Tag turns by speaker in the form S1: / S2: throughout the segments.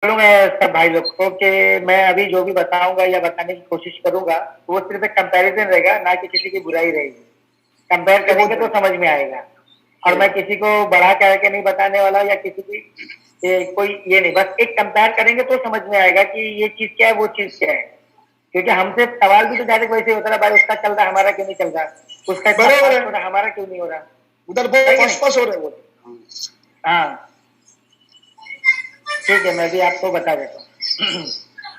S1: बोलूंगा सब भाई लोग को कि मैं अभी जो भी बताऊंगा या बताने की कोशिश करूंगा वो सिर्फ एक कंपैरिजन रहेगा, ना कि किसी की बुराई रहेगी। कंपेयर करेंगे तो समझ में आएगा। और मैं किसी को बढ़ा करके नहीं बताने वाला या किसी की कोई ये नहीं, बस एक कंपेयर करेंगे तो समझ में आएगा कि ये चीज क्या है, वो चीज क्या है। क्योंकि हमसे सवाल भी तो डायरेक्ट वैसे होता है, भाई उसका चल रहा है हमारा क्यों नहीं चल रहा, उसका
S2: बराबर है,
S1: हो रहा हमारा क्यों नहीं हो रहा,
S2: उधर बहुत पास हो रहे हैं वो।
S1: हाँ ठीक है, मैं भी आपको बता देता हूँ।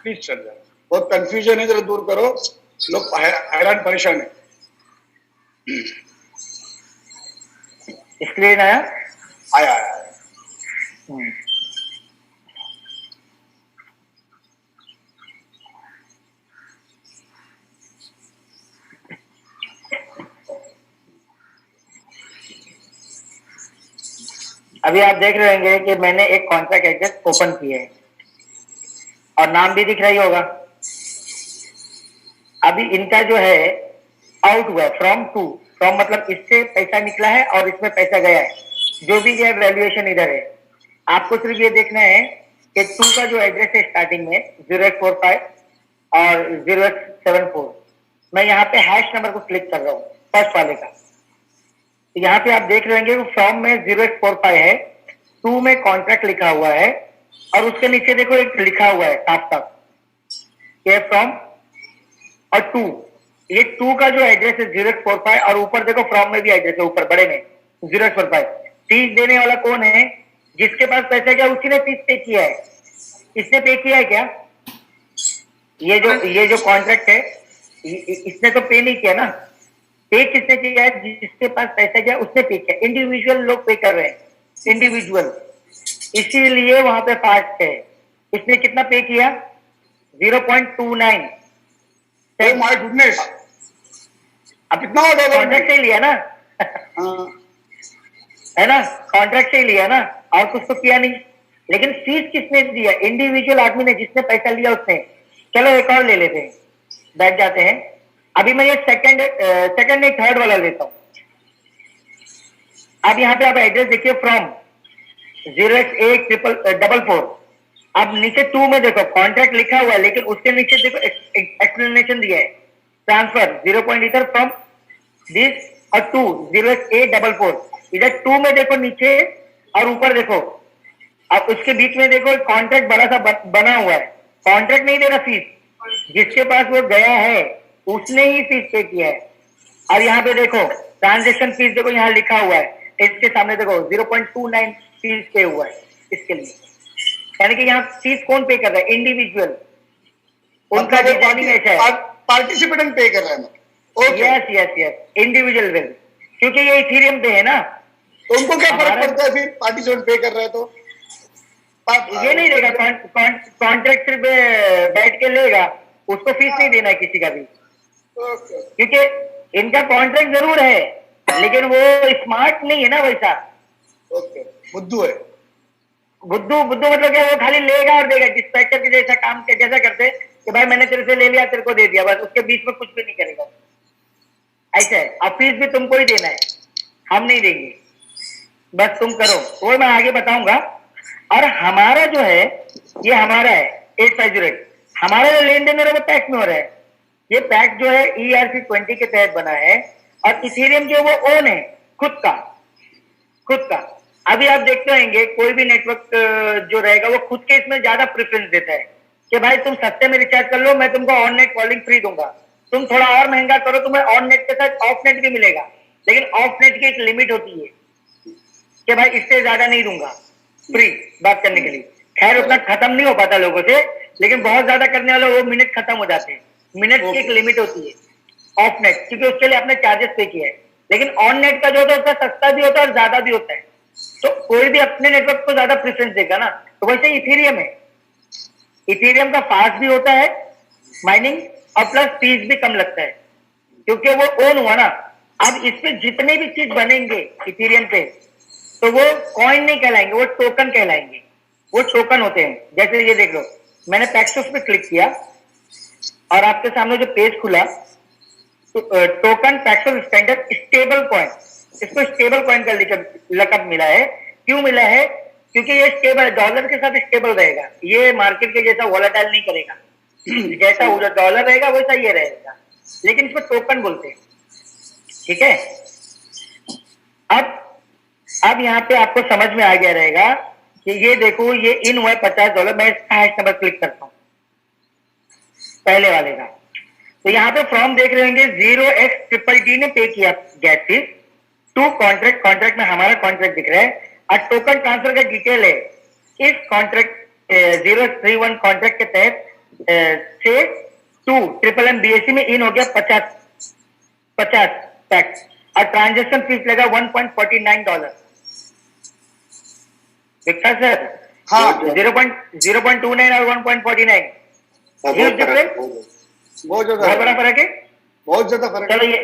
S2: प्लीज चल जाए, बहुत कंफ्यूजन है, जरा दूर करो, लोग हैरान परेशान है।
S1: स्क्रीन आया?
S2: आया आया।
S1: अभी आप देख रहे होंगे कि मैंने एक कॉन्ट्रैक्ट एड्रेस ओपन किया है और नाम भी दिख रही होगा। अभी इनका जो है आउट हुआ फ्रॉम टू, फ्रॉम मतलब इससे पैसा निकला है और इसमें पैसा गया है, जो भी गया वैल्यूएशन इधर है। आपको सिर्फ ये देखना है कि टू का जो एड्रेस है स्टार्टिंग में 0845 और 0874, मैं यहाँ पे हैश नंबर को क्लिक कर रहा हूँ फर्स्ट वाले का। तो यहाँ पे आप देख रहे होंगे फ्रॉम में 0845 है, टू में कॉन्ट्रैक्ट लिखा हुआ है और उसके नीचे देखो एक लिखा हुआ है साफ साफ फ्रॉम और टू। ये टू का जो एड्रेस है 0845 और ऊपर देखो फ्रॉम में भी एड्रेस है ऊपर बड़े में 0845। फीस देने वाला कौन है? जिसके पास पैसा क्या उसी ने फीस पे किया है। इसने पे किया है क्या? ये जो कॉन्ट्रैक्ट है इसने तो पे नहीं किया ना। पे किसने किया है? जिसके पास पैसा क्या उसने पे किया। इंडिविजुअल लोग पे कर रहे हैं, इंडिविजुअल, इसीलिए वहां पे फास्ट है। इसने कितना पे किया? 0.29।
S2: Oh my goodness, अब कितना हो डॉलर?
S1: कॉन्ट्रैक्ट से ही लिया ना। है ना, कॉन्ट्रैक्ट से ही लिया ना, और कुछ तो किया नहीं। लेकिन फीस किसने दिया? इंडिविजुअल आदमी ने, जिसने पैसा लिया उसने। चलो एक और ले लेते हैं, बैठ जाते हैं। अभी मैं ये सेकंड नहीं थर्ड वाला लेता हूं। अब यहाँ पे आप एड्रेस देखिए फ्रॉम 0x844। अब नीचे टू में देखो कॉन्ट्रैक्ट लिखा हुआ है, लेकिन उसके नीचे देखो एक्सप्लेनेशन दिया है, ट्रांसफर 0 पॉइंट इधर फ्रॉम दिस और टू 0x844। इधर टू में देखो नीचे और ऊपर देखो, अब उसके बीच में देखो कॉन्ट्रैक्ट बड़ा सा बना हुआ है। कॉन्ट्रैक्ट नहीं दे रहा फीस, जिसके पास वो गया है उसने ही फीस पे किया है। और यहाँ पे देखो ट्रांजेक्शन फीस देखो यहाँ लिखा हुआ है, इसके सामने देखो 0.29 फीस पे हुआ है इसके लिए। यानी कि यहाँ फीस कौन पे कर रहा है? इंडिविजुअल। उनका डिजाइनिंग ऐसा है,
S2: पार्टिसिपेंट पे कर रहा है।
S1: Yes yes yes, individual bill, क्योंकि ये इथेरियम पे है ना।
S2: तो उनको क्या फर्क पड़ता है फिर पार्टिसिपेंट पे कर रहा है तो?
S1: ये नहीं देगा, कॉन्ट्रैक्ट सिर्फ बैठ के लेगा, उसको फीस नहीं देना है किसी का भी। क्योंकि इनका कॉन्ट्रैक्ट जरूर है लेकिन वो स्मार्ट नहीं है ना वैसा।
S2: बुद्धू है।
S1: बुद्धू मतलब क्या? वो खाली लेगा और देगा, डिस्पैचर के जैसा काम के जैसा करते कि भाई मैंने तेरे से ले लिया, तेरे को दे दिया, बस। उसके बीच में कुछ भी नहीं करेगा, ऐसा है। और फीस भी तुमको ही देना है, हम नहीं देंगे, बस तुम करो। वो मैं आगे बताऊंगा। और हमारा जो है ये हमारा है 8508, हमारा जो लेन देन हो रहा है वो पैक्स में हो रहा है। ये पैक्स जो है ERC-20 के तहत बना है और इथेरियम जो वो ओन है खुद का। अभी आप देखते होंगे कोई भी नेटवर्क जो रहेगा वो खुद के इसमें ज्यादा प्रेफरेंस देता है कि भाई तुम सस्ते में रिचार्ज कर लो, मैं तुमको ऑन नेट कॉलिंग फ्री दूंगा। तुम थोड़ा और महंगा करो, तुम्हें ऑन नेट के साथ ऑफ नेट भी मिलेगा, लेकिन ऑफ नेट की एक लिमिट होती है कि भाई इससे ज्यादा नहीं दूंगा फ्री बात करने के लिए। खैर उतना खत्म नहीं हो पाता लोगों से, लेकिन बहुत ज्यादा करने वाले वो मिनट खत्म हो जाते हैं। मिनट की एक लिमिट होती है ऑफ नेट, क्योंकि उसके लिए आपने चार्जेस पे किया है। लेकिन ऑन नेट का जो होता है उसका सस्ता भी होता है और ज्यादा भी होता है, तो कोई भी अपने नेटवर्क को ज्यादा प्रेफरेंस देगा ना। तो वैसे इथेरियम है, इथेरियम का फास्ट भी होता है माइनिंग और प्लस फीस भी कम लगता है क्योंकि वो ओन हुआ ना। अब इसमें जितने भी चीज बनेंगे इथेरियम पे, तो वो कॉइन नहीं कहलाएंगे, वो टोकन कहलाएंगे। वो टोकन होते हैं। जैसे ये देख लो, मैंने पैक्सोस पे क्लिक किया और आपके सामने जो पेज खुला, तो token Paxos standard stable coin, इसको स्टेबल कॉइन का लकब मिला है। क्यों मिला है? क्योंकि ये स्टेबल, डॉलर के साथ स्टेबल रहेगा, ये मार्केट के जैसा वोलेटाइल नहीं करेगा। जैसा डॉलर रहेगा वैसा ये रहेगा, लेकिन इसको टोकन बोलते हैं। ठीक है, अब यहाँ पे आपको समझ में आ गया रहेगा कि ये देखो ये इन हुआ $50। मैं इसका हैश नंबर क्लिक करता हूँ पहले वाले का, तो यहाँ पे फॉर्म देख रहे होंगे 0x DDD ने पे किया gas fees to contract. Contract में हमारा कॉन्ट्रैक्ट दिख रहा है और टोकन ट्रांसफर का डिटेल है इस कॉन्ट्रैक्ट 031 कॉन्ट्रैक्ट के तहत से टू MMBSE में इन हो गया 50 टैक्स और ट्रांजेक्शन फीस लगा $1.49। दिखता सर?
S2: हाँ
S1: 0.29 और 1.49
S2: बहुत
S1: बहुत बड़ा फर्क है,
S2: बहुत ज्यादा फर्क है।
S1: चलो ये,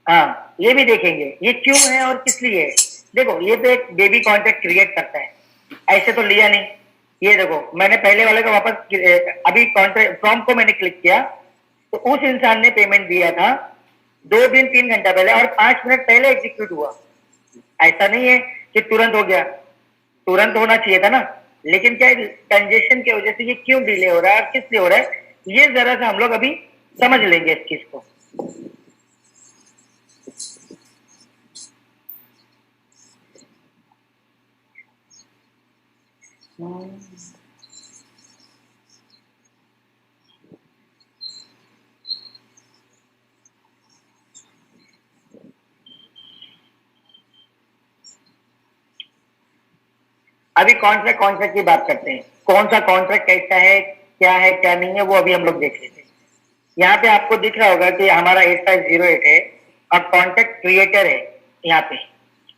S1: हाँ ये भी देखेंगे ये क्यों है और किस लिए है। देखो ये तो एक बेबी कॉन्ट्रैक्ट क्रिएट करता है, ऐसे तो लिया नहीं। ये देखो मैंने पहले वाले का वापस अभी कॉन्ट्रैक्ट फॉर्म को मैंने क्लिक किया तो उस इंसान ने पेमेंट दिया था 2 दिन 3 घंटा पहले और 5 मिनट पहले एग्जीक्यूट हुआ। ऐसा नहीं है कि तुरंत हो गया, तुरंत होना चाहिए था ना, लेकिन क्या ट्रांजेक्शन की वजह से ये क्यों डिले हो रहा है और किस लिए हो रहा है, ये जरा सा हम लोग अभी समझ लेंगे इस चीज को। अभी कॉन्ट्रैक्ट की बात करते हैं, कौन सा कॉन्ट्रैक्ट कैसा है क्या नहीं है, वो अभी हम लोग देख लेते हैं। यहाँ पे आपको दिख रहा होगा कि हमारा 8508 है और कॉन्ट्रैक्ट क्रिएटर है यहाँ पे,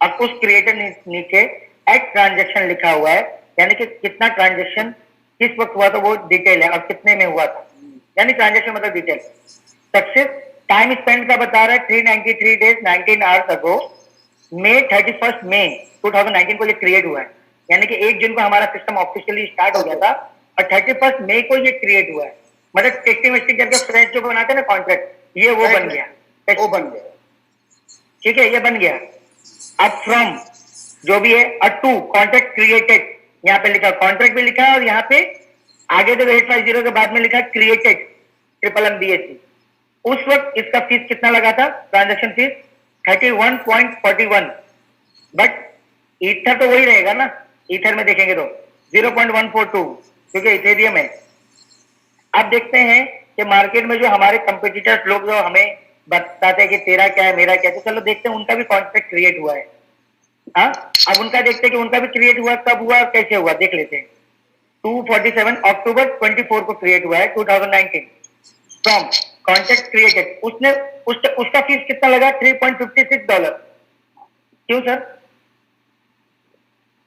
S1: और उस क्रिएटर नीचे एट ट्रांजेक्शन लिखा हुआ है, यानी कि कितना ट्रांजेक्शन किस वक्त हुआ था वो डिटेल है और कितने में हुआ था, यानी ट्रांजेक्शन मतलब डिटेल। सक्सेस टाइम स्पेंड का बता रहा है 393 डेज 19 आवर्स अगो, May 31 मई 2019 को ये क्रिएट हुआ है, यानी कि 1 जून को हमारा सिस्टम ऑफिशियली स्टार्ट हो गया था और 31 मई को ये क्रिएट हुआ है। मतलब टेस्टिंग वेस्टिंग करके फ्रेश जो बनाते हैं ना कॉन्ट्रैक्ट, ये वो बन गया,
S2: वो बन गया।
S1: ठीक है, ये बन गया। अब फ्रॉम जो भी है और टू कॉन्ट्रैक्ट क्रिएटेड, यहाँ पे लिखा कॉन्ट्रैक्ट भी लिखा है और यहाँ पे आगे जो 850 के बाद में लिखा क्रिएटेड MMBSE। उस वक्त इसका फीस कितना लगा था, ट्रांजेक्शन फीस 31.41, बट ईथर तो वही रहेगा ना, ईथर में देखेंगे तो 0.142 क्योंकि इथेरियम है। अब देखते हैं कि मार्केट में जो हमारे कंपटीटर्स लोग जो हमें बताते हैं कि तेरा क्या है मेरा क्या है, तो चलो देखते हैं उनका भी कॉन्ट्रैक्ट क्रिएट हुआ है। हाँ, अब उनका देखते हैं कि उनका भी क्रिएट हुआ, कब हुआ और कैसे हुआ, देख लेते हैं। 247 अक्टूबर 24 को क्रिएट हुआ है 2019 फ्रॉम कॉन्ट्रैक्ट क्रिएटेड। उसका फीस कितना लगा, $3.56। क्यों सर,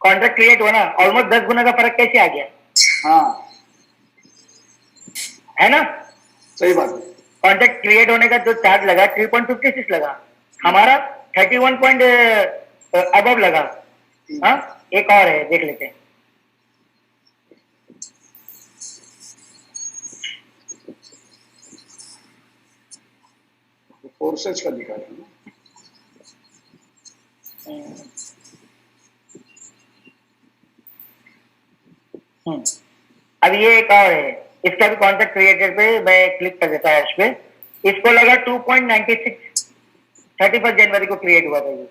S1: कॉन्ट्रैक्ट क्रिएट हुआ ना, ऑलमोस्ट 10 गुना का फर्क कैसे आ गया।
S2: हाँ
S1: है ना,
S2: सही बात है।
S1: कॉन्ट्रैक्ट क्रिएट होने का जो चार्ज लगा 3.56 लगा, हमारा 31 पॉइंट अबव लगा। हाँ, एक और है देख लेते हैं।
S2: फोर्सेज का दिखा रहे हैं।
S1: अब ये एक और है, इसका भी कॉन्ट्रैक्ट क्रिएटेड पे मैं क्लिक कर देता है, इस पे इसको लगा 2.96, 31 जनवरी को क्रिएट हुआ था ये।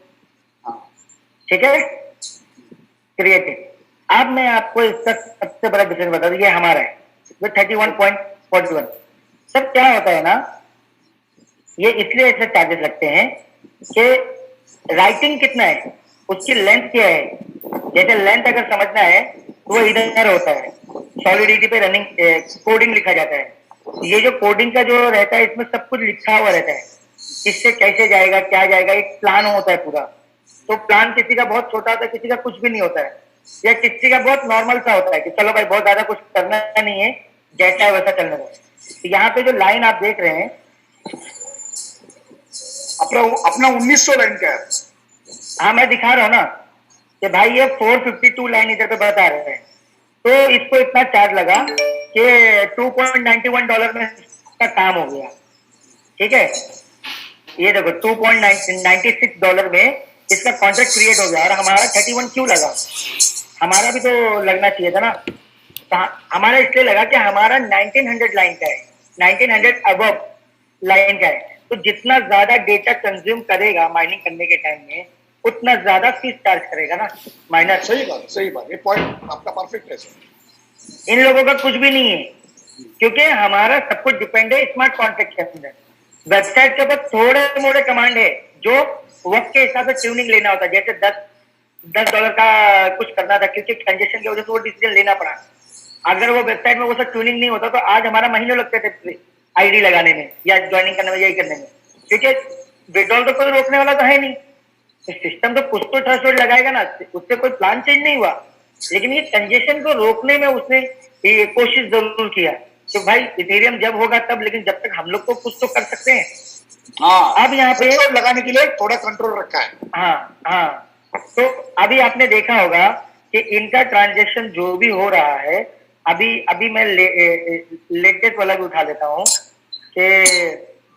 S1: ठीक है, क्रिएटेड। अब मैं आपको इसका सबसे बड़ा डिफरेंस बता दूं, ये हमारा है जो 31.41। सब क्या होता है ना, ये इसलिए ऐसे चार्जेस लगते हैं कि राइटिंग कितना है, उसकी लेंथ क्या है। जैसे लेंथ अगर समझना है तो वो इधर होता है, सॉलिडिटी पे रनिंग कोडिंग लिखा जाता है। ये जो कोडिंग का जो रहता है इसमें सब कुछ लिखा हुआ रहता है, किससे कैसे जाएगा क्या जाएगा, एक प्लान होता है पूरा। तो प्लान किसी का बहुत छोटा होता है, किसी का कुछ भी नहीं होता है, या किसी का बहुत नॉर्मल सा होता है कि चलो भाई बहुत ज्यादा कुछ करना नहीं है, जैसा है वैसा चलने दो। तो यहाँ पे जो लाइन आप देख रहे हैं
S2: अपना 1900 लाइन का है।
S1: हाँ मैं दिखा रहा हूँ ना कि भाई ये 452 लाइन इधर पे बता रहे हैं, तो इसको इतना चार्ज लगा कि $2.91 में इसका काम हो गया। ठीक है, ये देखो $2.96 में इसका कॉन्ट्रैक्ट क्रिएट हो गया और हमारा 31 क्यों लगा, हमारा भी तो लगना चाहिए था ना। हमारा इसलिए लगा कि हमारा 1900 लाइन का है, 1900 अबव लाइन का है, तो जितना ज्यादा डेटा कंज्यूम करेगा माइनिंग करने के टाइम में उतना ज्यादा फीस चार्ज करेगा ना माइनर।
S2: सही बात, ये पॉइंट आपका परफेक्ट है सर।
S1: इन लोगों का कुछ भी नहीं है, क्योंकि हमारा सब कुछ डिपेंड है स्मार्ट कॉन्ट्रैक्ट के अंदर। वेबसाइट के ऊपर थोड़े मोड़े कमांड है जो वक्त के हिसाब से ट्यूनिंग लेना होता है, जैसे $10 का कुछ करना था, क्योंकि कंजेशन की वजह से वो डिसीजन लेना पड़ा। अगर वो वेबसाइट में वो सब ट्यूनिंग नहीं होता तो आज हमारा महीनों लगते थे आईडी लगाने में या ज्वाइनिंग करने में, यही करने में, क्योंकि विड्रॉल तो कोई रोकने वाला तो है नहीं। सिस्टम तो कुछ तो थ्रेशोल्ड लगाएगा ना, उससे कोई प्लान चेंज नहीं हुआ, लेकिन ये कंजेशन को रोकने में उसने ये कोशिश जरूर किया। तो भाई इथेरियम जब होगा तब, लेकिन जब तक हम लोग तो कुछ तो कर सकते हैं।
S2: हाँ,
S1: अब यहाँ पे
S2: लगाने के लिए थोड़ा कंट्रोल रखा है।
S1: हाँ हाँ, तो अभी आपने देखा होगा कि इनका ट्रांजेक्शन जो भी हो रहा है, अभी मैं लेटेस्ट वाला भी उठा लेता हूँ कि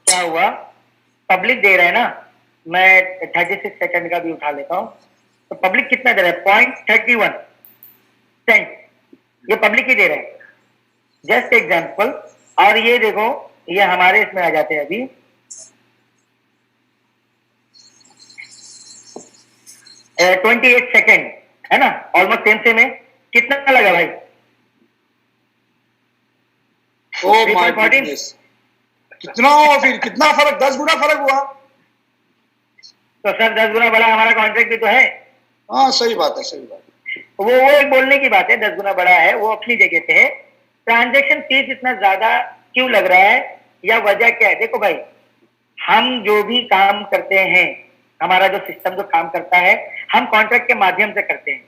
S1: क्या हुआ। पब्लिक दे रहा है ना, मैं 36 सेकंड का भी उठा लेता हूँ। तो पब्लिक कितना दे रहा है? 0.31 सेंट, ये पब्लिक ही दे रहा है, जस्ट एग्जाम्पल। और ये देखो, ये हमारे इसमें आ जाते हैं अभी 28 सेकेंड, है ना, ऑलमोस्ट सेम है। कितना लगा भाई?
S2: ओ माय गॉडनेस, कितना फिर कितना फर्क, 10 गुना फर्क हुआ।
S1: तो सर 10 गुना बड़ा हमारा कॉन्ट्रैक्ट भी तो है।
S2: हाँ सही बात है, सही बात है।
S1: वो एक बोलने की बात है, 10 गुना बड़ा है, वो अपनी जगह पे है। ट्रांजेक्शन फीस इतना ज्यादा क्यों लग रहा है या वजह क्या है? देखो भाई, हम जो भी काम करते हैं, हमारा जो सिस्टम जो काम करता है, हम कॉन्ट्रैक्ट के माध्यम से करते हैं।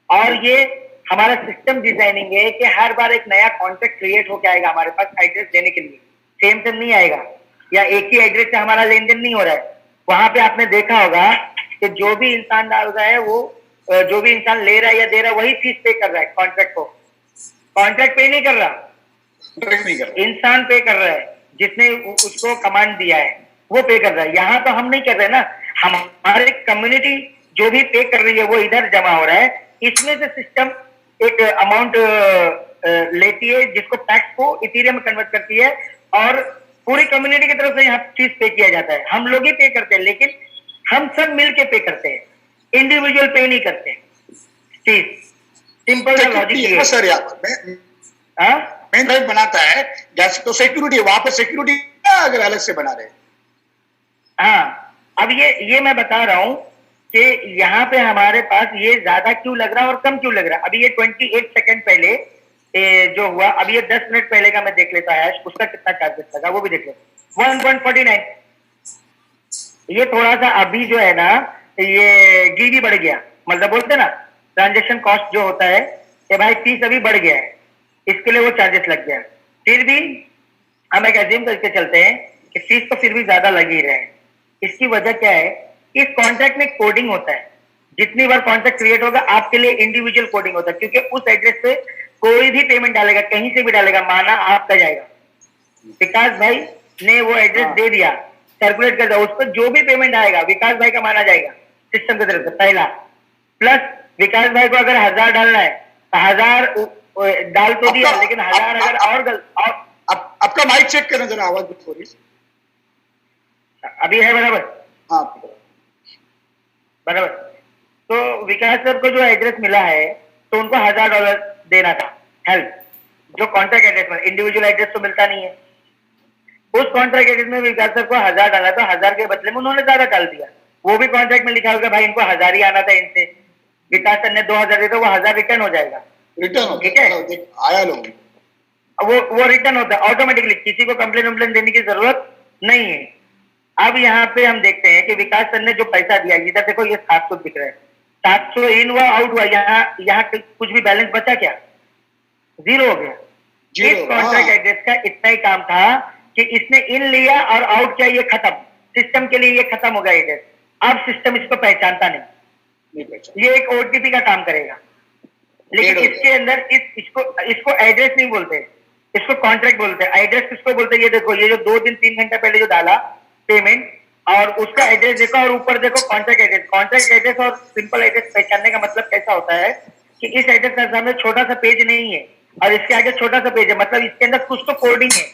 S1: और ये हमारा सिस्टम डिजाइनिंग है कि हर बार एक नया कॉन्ट्रैक्ट क्रिएट होकर आएगा हमारे पास एड्रेस देने के लिए, सेम नहीं आएगा, या एक ही एड्रेस से हमारा लेन देन नहीं हो रहा है। वहां पे आपने देखा होगा कि जो भी इंसान डाल रहा है, वो जो भी इंसान ले रहा है या दे रहा है, वही फीस पे कर रहा है कॉन्ट्रैक्ट को। कॉन्ट्रैक्ट पे नहीं कर रहा, इंसान पे कर रहा है, जिसने उसको कमांड दिया है वो पे कर रहा है। यहाँ तो हम नहीं कर रहे ना, हमारे कम्युनिटी जो भी पे कर रही है वो इधर जमा हो रहा है। इसमें से सिस्टम एक अमाउंट लेती है, जिसको टैक्स को इथेरियम में कन्वर्ट करती है, और पूरी कम्युनिटी की तरफ से यहाँ फीस पे किया जाता है। हम लोग ही पे करते हैं, लेकिन हम सब मिलके पे करते हैं, इंडिविजुअल पे नहीं करते फीस। सिंपल सा लॉजिक है
S2: सर। यहाँ मेन ड्राइव बनाता है जैसे, तो सिक्योरिटी वहां पर सिक्योरिटी अगर अलग से बना रहे।
S1: हाँ, अब ये मैं बता रहा हूं कि यहाँ पे हमारे पास ये ज्यादा क्यों लग रहा है और कम क्यों लग रहा है। अभी ये 28 सेकंड पहले जो हुआ, अभी ये 10 मिनट पहले का मैं देख लेता है, उसका कितना चार्जेस लगा वो भी देख लेता। 1.49। ये थोड़ा सा अभी जो है ना, ये गी बढ़ गया, मतलब बोलते ना ट्रांजेक्शन कॉस्ट जो होता है कि भाई फीस अभी बढ़ गया है, इसके लिए वो चार्जेस लग गया। फिर भी हम एक एज्यूम करके चलते हैं कि फीस तो फिर भी ज्यादा लग ही रहे हैं। इसकी वजह क्या है? इस कॉन्ट्रैक्ट में कोडिंग होता है, जितनी बार कॉन्ट्रैक्ट क्रिएट होगा आपके लिए इंडिविजुअल कोडिंग होता है, क्योंकि उस एड्रेस पे कोई भी पेमेंट डालेगा, कहीं से भी डालेगा, माना आपका जाएगा, विकास भाई ने वो एड्रेस दे दिया, सर्कुलेट कर दिया, उस पर जो भी पेमेंट आएगा विकास भाई का माना जाएगा सिस्टम की तरफ से, पहला। प्लस विकास भाई को अगर 1000 डालना है तो 1000 डाल तो दिया, लेकिन 1000 अगर और
S2: आपका माइक चेक करना जरा, आवाज थोड़ी
S1: अभी है बराबर?
S2: हाँ
S1: बराबर। तो विकास सर को जो एड्रेस मिला है तो उनको $1000 देना था हेल्प, जो कॉन्ट्रैक्ट एड्रेस में, इंडिविजुअल एड्रेस तो मिलता नहीं है। उस कॉन्ट्रैक्ट एड्रेस में विकास सर को 1000 डाला, तो 1000 के बदले में उन्होंने ज्यादा डाल दिया। वो भी कॉन्ट्रैक्ट में लिखा होगा भाई इनको 1000 ही आना था इनसे, विकास सर ने 2000 दिया तो वो 1000 रिटर्न हो जाएगा, ठीक है,
S2: आया लोग,
S1: वो रिटर्न होता है ऑटोमेटिकली, किसी को कंप्लेन देने की जरूरत नहीं है। अब यहाँ पे हम देखते हैं कि विकास सर ने जो पैसा दिया, इधर देखो ये 700 दिख रहा है, 700 इन हुआ आउट हुआ, यहाँ कुछ भी बैलेंस बचा क्या? जीरो हो गया। इस कॉन्ट्रैक्ट एड्रेस का इतना ही काम था कि इसने इन लिया और आउट किया, ये खत्म, सिस्टम के लिए ये खत्म हो गया एड्रेस। अब सिस्टम इसको पहचानता नहीं, ये एक ओटीपी का काम करेगा, लेकिन इसके अंदर इसको एड्रेस नहीं बोलते, इसको कॉन्ट्रैक्ट बोलते हैं। एड्रेस किसको बोलते हैं? ये देखो, ये जो 2-3 घंटे पहले जो डाला पेमेंट, और उसका एड्रेस देखो, और ऊपर देखो कॉन्ट्रैक्ट एड्रेस। कॉन्ट्रैक्ट एड्रेस और सिंपल एड्रेस पहचानने का मतलब कैसा होता है कि इस एड्रेस का सामने छोटा सा पेज नहीं है और इसके आगे छोटा सा पेज है, मतलब इसके अंदर कुछ तो कोडिंग है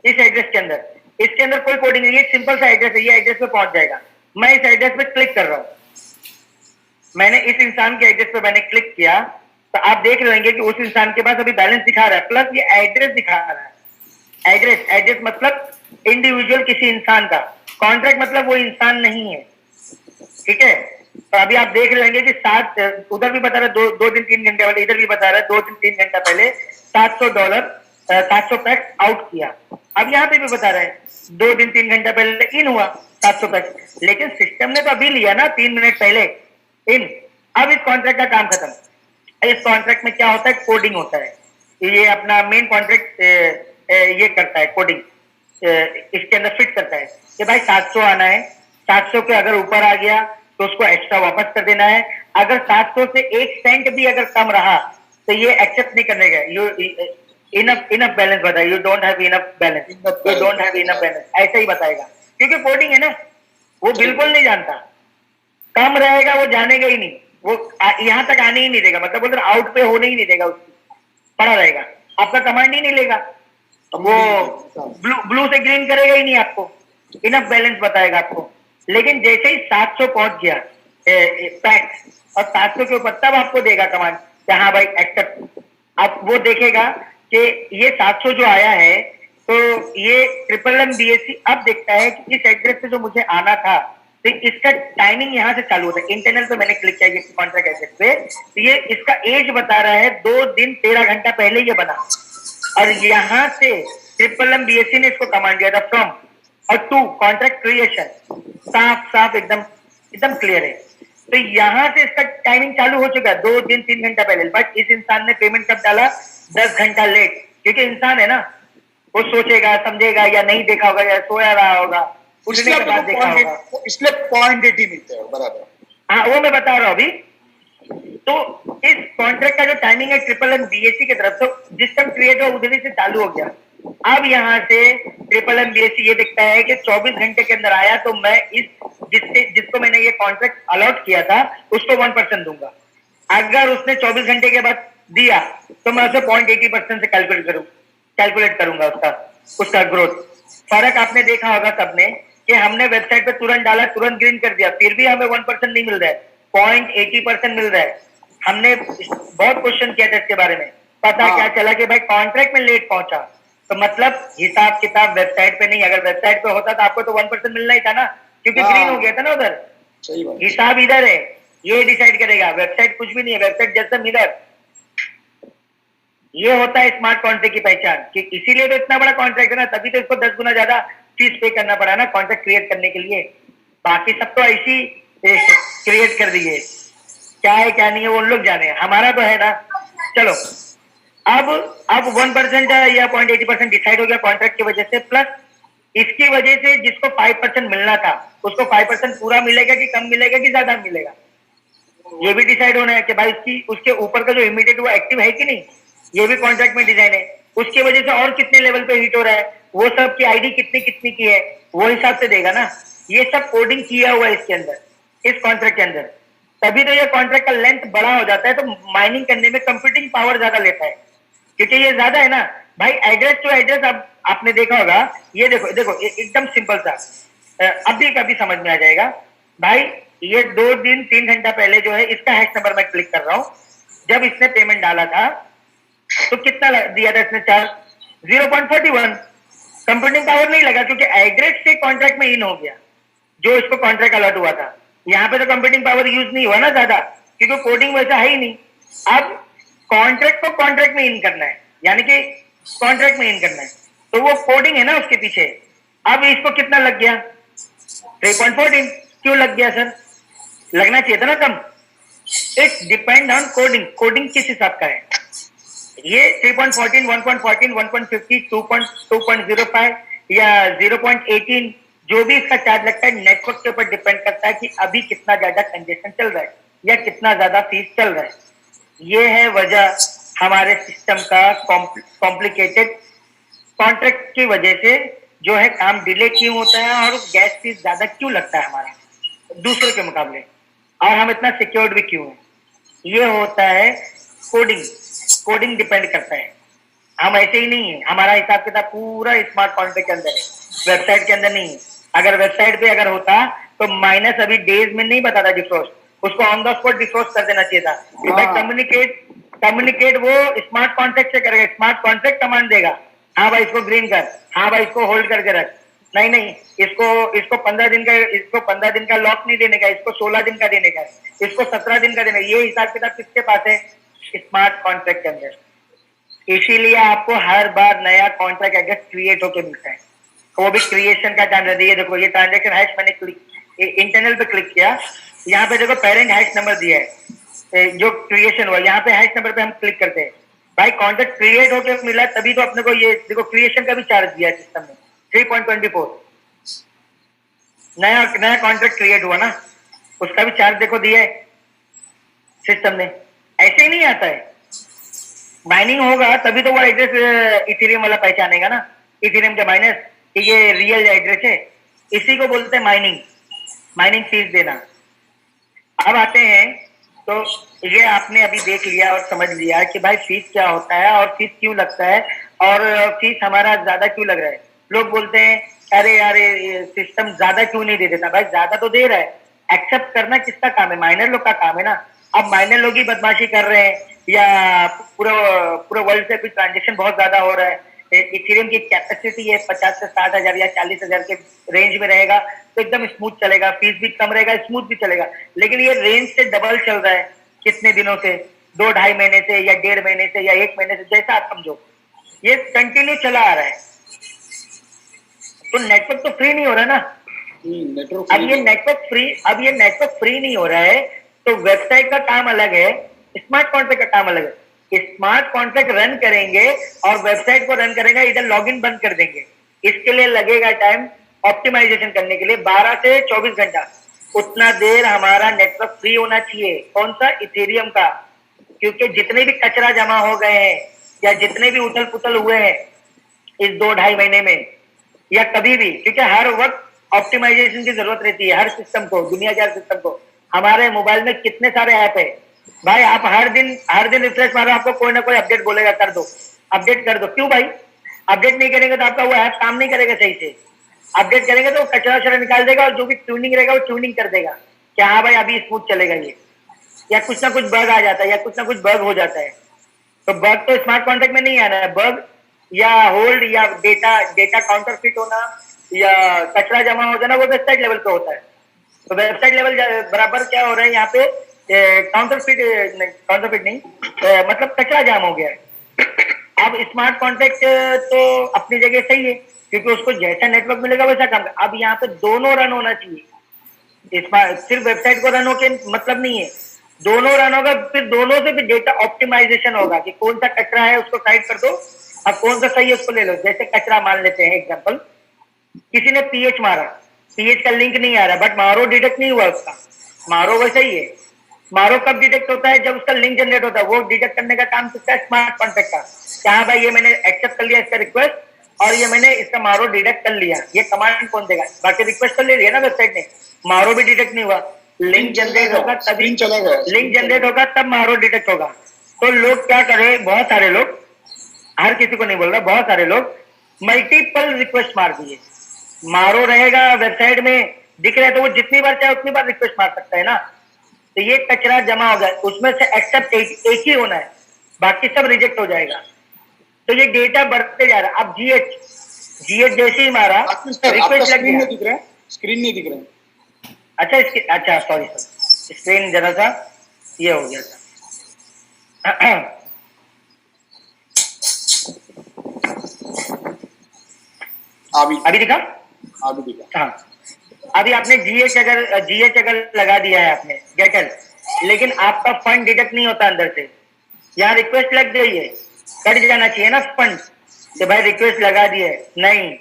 S1: इस एड्रेस के अंदर। इसके अंदर कोई कोडिंग नहीं है, सिंपल सा एड्रेस है, ये एड्रेस पे पहुंच जाएगा। मैं इस एड्रेस पे क्लिक कर रहा हूं, मैंने इस इंसान के एड्रेस पे मैंने क्लिक किया तो आप देख रहे होंगे कि उस इंसान के पास अभी बैलेंस दिखा रहा है, प्लस ये एड्रेस दिखा रहा है। एड्रेस मतलब इंडिविजुअल किसी इंसान का, कॉन्ट्रैक्ट मतलब वो इंसान नहीं है, ठीक है। तो अभी आप देख रहे होंगे कि उधर भी बता रहा है दो दिन 3 घंटे वाले, इधर भी बता रहा है 2 दिन 3 घंटा पहले $700 700 पैक्स आउट किया। अब यहाँ पे भी बता रहा है 2 दिन 3 घंटा पहले इन हुआ 700 पैक्स, लेकिन सिस्टम ने तो अभी लिया ना 3 मिनट पहले इन। अब इस कॉन्ट्रैक्ट का काम खत्म। इस कॉन्ट्रैक्ट में क्या होता है, कोडिंग होता है। ये अपना मेन कॉन्ट्रैक्ट ये करता है कोडिंग, इसके अंदर फिट करता है कि भाई 700 आना है, 700 के अगर ऊपर आ गया तो उसको एक्स्ट्रा वापस कर देना है। अगर 700 से 1 सेंट भी अगर कम रहा तो ये एक्सेप्ट नहीं करने का। यू इनफ बैलेंस बताए, you don't have enough balance, you don't have enough balance, ऐसा ही बताएगा। क्योंकि कोडिंग है ना, वो बिल्कुल नहीं जानता, कम रहेगा वो जानेगा ही नहीं, वो यहां तक आने ही नहीं देगा, मतलब बोलते आउट पे होने ही नहीं देगा, उसकी पड़ा रहेगा, आपका कमांड ही नहीं लेगा, वो ब्लू से ग्रीन करेगा ही नहीं आपको, इनफ बैलेंस बताएगा आपको। लेकिन जैसे ही 700 पहुंच गया पैक्स और 700 के ऊपर, तब आपको देगा कमांड कि हाँ भाई एक्सेप्ट। अब वो देखेगा कि ये 700 जो आया है तो ये MMBSE अब देखता है कि इस एड्रेस से जो मुझे आना था तो इसका टाइमिंग यहाँ से चालू होता है। इंटरनल पे मैंने क्लिक किया कॉन्ट्रैक्ट एड्रेस पे, तो ये इसका एज बता रहा है 2 दिन 13 घंटा पहले ये बना, और यहाँ से MMBSE ने इसको कमांड दिया था फ्रॉम और टू कॉन्ट्रैक्ट क्रिएशन, साफ एकदम क्लियर है। तो यहाँ से इसका टाइमिंग चालू हो चुका है 2 दिन 3 घंटा पहले, बट इस इंसान ने पेमेंट कब डाला, 10 घंटा लेट, क्योंकि इंसान है ना, वो सोचेगा समझेगा या नहीं देखा होगा या सोया रहा होगा, उठने के बाद देखा होगा,
S2: इसलिए 0.80 मिलते हैं, बराबर।
S1: हाँ वो मैं बता रहा हूँ अभी। तो इस कॉन्ट्रैक्ट का जो टाइमिंग है MMBSE की तरफ से सिस्टम क्रिएट हुआ उधर से चालू हो गया। अब यहाँ से MMBSE ये देखता है कि 24 घंटे के अंदर आया तो मैं जिसको मैंने ये कॉन्ट्रैक्ट अलॉट किया था उसको 1% दूंगा। अगर उसने 24 घंटे के बाद दिया तो मैं उसे 0.80% से कैलकुलेट करूंगा उसका ग्रोथ। फर्क आपने देखा होगा सबने कि हमने वेबसाइट पे तुरंत डाला, तुरंत ग्रीन कर दिया, फिर भी हमें 1% नहीं मिल रहा है, 0.80% मिल रहा है। हमने बहुत क्वेश्चन किया था इसके बारे में, पता क्या चला कि भाई कॉन्ट्रैक्ट में लेट पहुंचा, तो मतलब हिसाब किताब वेबसाइट पे नहीं, अगर वेबसाइट पे होता तो आपको तो 1% मिलना ही था ना, क्योंकि ग्रीन हो गया था ना उधर। हिसाब इधर है, ये डिसाइड करेगा, वेबसाइट कुछ भी नहीं है, वेबसाइट जैसा इधर। ये होता है स्मार्ट कॉन्ट्रैक्ट की पहचान, कि इसीलिए तो इतना बड़ा कॉन्ट्रैक्ट है ना, तभी तो इसको 10 गुना ज्यादा फीस पे करना पड़ा ना कॉन्ट्रैक्ट क्रिएट करने के लिए। बाकी सब तो ऐसी क्रिएट कर दिए, क्या है क्या नहीं है वो उन लोग जाने, हमारा तो है ना। चलो अब 1% या 0.80% डिसाइड हो गया कॉन्ट्रैक्ट की वजह से, प्लस इसकी वजह से जिसको 5% मिलना था उसको 5% पूरा मिलेगा कि कम मिलेगा कि ज्यादा मिलेगा, ये भी डिसाइड होना है कि भाई उसके ऊपर का जो इमीडिएट वो एक्टिव है कि नहीं, ये भी कॉन्ट्रैक्ट में डिजाइन है। उसकी वजह से और कितने लेवल पे हिट हो रहा है, वो सब की आईडी कितनी की है वो हिसाब से देगा ना। ये सब कोडिंग किया हुआ है इसके अंदर, इस कॉन्ट्रैक्ट के अंदर, तभी तो ये कॉन्ट्रैक्ट का लेंथ बड़ा हो जाता है। तो माइनिंग करने में कंप्यूटिंग पावर ज्यादा लेता है, क्योंकि ये ज्यादा है ना भाई। एड्रेस टू एड्रेस अब आपने देखा होगा, ये देखो एकदम सिंपल सा, अभी कभी समझ में आ जाएगा भाई। ये 2 दिन 3 घंटा पहले जो है इसका हैश नंबर मैं क्लिक कर रहा हूं, जब इसने पेमेंट डाला था तो कितना दिया था इसने, चार्ज 0.41। कंप्यूटिंग पावर नहीं लगा क्योंकि एड्रेस से कॉन्ट्रैक्ट में इन हो गया जो इसको कॉन्ट्रैक्ट अलॉट हुआ था। यहाँ पे तो कंप्यूटिंग पावर यूज नहीं हुआ ना ज्यादा, क्योंकि कोडिंग वैसा है ही नहीं। अब कॉन्ट्रैक्ट को कॉन्ट्रैक्ट में इन करना है, यानी कि कॉन्ट्रैक्ट में इन करना है, तो वो कोडिंग है ना उसके पीछे। अब इसको कितना लग गया, 3.14। क्यों लग गया सर, लगना चाहिए था ना कम। It's depend on coding, coding किस हिसाब का है। ये 3.14, 1.14, 1.50, 2.05 या 0.18 जो भी इसका चार्ज लगता है नेटवर्क के ऊपर डिपेंड करता है कि अभी कितना ज्यादा कंजेशन चल रहा है या कितना ज्यादा फीस चल रहा है। ये है वजह हमारे सिस्टम का कॉम्प्लिकेटेड कॉन्ट्रैक्ट की वजह से जो है काम डिले क्यों होता है और गैस फीस ज्यादा क्यों लगता है हमारा दूसरों के मुकाबले, और हम इतना सिक्योर्ड भी क्यों है। ये होता है कोडिंग कोडिंग डिपेंड करता है। हम ऐसे ही नहीं है, हमारा हिसाब किताब पूरा स्मार्ट कॉन्ट्रैक्ट के अंदर है, वेबसाइट के अंदर नहीं है। अगर वेबसाइट पे अगर होता तो माइनस अभी डेज में नहीं बताता डिफ्रॉस्ट, उसको ऑन द स्पॉट डिफ्रॉस्ट कर देना चाहिए था। भाई कम्युनिकेट वो स्मार्ट कॉन्ट्रैक्ट से करेगा, स्मार्ट कॉन्ट्रैक्ट कमांड देगा, हाँ भाई इसको ग्रीन कर, हाँ भाई इसको होल्ड करके रख। नहीं, इसको 15 दिन का लॉक नहीं देने का, इसको 16 दिन का देने का, इसको 17 दिन का देने का। ये हिसाब किताब किसके पास है? स्मार्ट कॉन्ट्रैक्ट के अंदर। इसीलिए आपको हर बार नया कॉन्ट्रैक्ट एड्रेस क्रिएट होकर मिलता है, वो भी क्रिएशन का टाइम रहता है। ये देखो, ये ट्रांजेक्शन हैश मैंने इंटरनल पे क्लिक किया, यहाँ पे देखो पेरेंट हैश नंबर दिया है, जो क्रिएशन हुआ यहाँ पे हैश नंबर पे हम क्लिक करते हैं। भाई कॉन्ट्रैक्ट क्रिएट होकर मिला तभी तो अपने को ये देखो क्रिएशन का भी चार्ज दिया है सिस्टम में 3.24। नया कॉन्ट्रैक्ट क्रिएट हुआ ना, उसका भी चार्ज देखो दिया है सिस्टम ने। ऐसे ही नहीं आता है, माइनिंग होगा तभी तो वो एड्रेस इथेरियम वाला पहचानेगा ना, इथेरियम के माइनस कि ये रियल एड्रेस है। इसी को बोलते हैं माइनिंग फीस देना। अब आते हैं, तो ये आपने अभी देख लिया और समझ लिया कि भाई फीस क्या होता है और फीस क्यों लगता है और फीस हमारा ज्यादा क्यों लग रहा है। लोग बोलते हैं अरे यार सिस्टम ज्यादा क्यों नहीं दे देता। भाई ज्यादा तो दे रहा है, एक्सेप्ट करना किसका काम है? माइनर लोग का काम है ना। अब माइनर लोग ही बदमाशी कर रहे हैं या पूरा वर्ल्ड से भी ट्रांजेक्शन बहुत ज्यादा हो रहा है। इथेरियम की कैपेसिटी है 50 से 60,000 या 40,000 के रेंज में रहेगा तो एकदम स्मूथ चलेगा, फीस भी कम रहेगा, स्मूथ भी चलेगा। लेकिन ये रेंज से डबल चल रहा है कितने दिनों से, 2-2.5 महीने से या 1.5 महीने से या 1 महीने से, जैसा आप समझो, ये कंटिन्यू चला आ रहा है। तो नेटवर्क तो फ्री नहीं हो रहा ना। अब ये नेटवर्क फ्री नहीं हो रहा है तो वेबसाइट का काम अलग है, स्मार्ट कॉन्ट्रैक्ट का काम अलग है। स्मार्ट कॉन्ट्रैक्ट रन करेंगे और वेबसाइट को रन करेंगे, इधर लॉगिन बंद कर देंगे। इसके लिए लगेगा टाइम ऑप्टिमाइजेशन करने के लिए 12 से 24 घंटा। उतना देर हमारा नेटवर्क फ्री होना चाहिए। कौन सा? इथेरियम का। क्योंकि जितने भी कचरा जमा हो गए हैं या जितने भी उथल पुथल हुए हैं इस 2-2.5 महीने में या कभी भी, क्योंकि हर वक्त ऑप्टिमाइजेशन की जरूरत रहती है हर सिस्टम को, दुनिया के हर सिस्टम को। हमारे मोबाइल में कितने सारे ऐप है भाई, आप हर दिन रिफ्रेश मारो, आपको कोई ना कोई अपडेट बोलेगा कर दो, अपडेट कर दो। क्यों भाई? अपडेट नहीं करेंगे तो आपका वो ऐप काम नहीं करेगा सही से। अपडेट करेंगे तो कचरा वचरा निकाल देगा और जो भी ट्यूनिंग रहेगा वो ट्यूनिंग कर देगा कि हाँ भाई अभी स्मूथ चलेगा ये, या कुछ ना कुछ बग आ जाता है या कुछ ना कुछ बग हो जाता है। तो बग तो स्मार्ट कॉन्ट्रैक्ट में नहीं आना है। बग या होल्ड या डेटा काउंटरफिट होना या कचरा जमा हो जाना वो वेबसाइट लेवल पे होता है। तो वेबसाइट लेवल बराबर क्या हो रहा है यहाँ पे? काउंटरफिट नहीं, मतलब कचरा जाम हो गया है। अब स्मार्ट कॉन्ट्रैक्ट तो अपनी जगह सही है क्योंकि उसको जैसा नेटवर्क मिलेगा वैसा काम। अब यहाँ पे दोनों रन होना चाहिए। सिर्फ वेबसाइट को रन होके मतलब नहीं है, दोनों रन होगा, फिर दोनों से भी डेटा ऑप्टिमाइजेशन होगा कि कौन सा कचरा है उसको साइड कर दो और कौन सा सही है उसको ले लो। जैसे कचरा मान लेते हैं एग्जांपल, किसी ने पीएच मारा, पीएच का लिंक नहीं आ रहा बट मारो डिटेक्ट नहीं हुआ उसका, मारो वैसा ही है। मारो कब डिटेक्ट होता है? जब उसका लिंक जनरेट होता है। वो डिटेक्ट करने का काम किसका? स्मार्ट कॉन्ट्रैक्ट का। क्या भाई ये मैंने एक्सेप्ट कर लिया इसका रिक्वेस्ट और ये मैंने इसका मारो डिटेक्ट कर लिया, ये कमांड कौन देगा? बाकी रिक्वेस्ट तो ले लिया ना वेबसाइट ने, मारो भी डिटेक्ट नहीं हुआ। लिंक जनरेट होगा तभी, लिंक जनरेट होगा तब मारो डिटेक्ट होगा। तो लोग क्या करें, बहुत सारे लोग, हर किसी को नहीं बोल रहा, बहुत सारे लोग मल्टीपल रिक्वेस्ट मार दिए। मारो रहेगा वेबसाइट में दिख रहा है तो वो जितनी बार चाहे उतनी बार रिक्वेस्ट मार सकता है ना। तो ये कचरा जमा हो गया, उसमें से एक्सेप्ट एक ही होना है, बाकी सब रिजेक्ट हो जाएगा। तो ये डेटा बढ़ते जा रहा है। अब जीएच जैसे ही मारा रिक्वेस्ट लग गया,
S2: स्क्रीन नहीं दिख रहा।
S1: अच्छा सॉरी सर, स्क्रीन जरा सा ये हो गया था। अभी दिखा? हाँ, अभी आपने जीएच अगर लगा दिया है आपने गेटल, लेकिन आपका फंड डिडक्ट नहीं होता अंदर से। यहाँ रिक्वेस्ट लग गई है, कट जाना चाहिए ना फंड कि भाई रिक्वेस्ट लगा दिए। नहीं,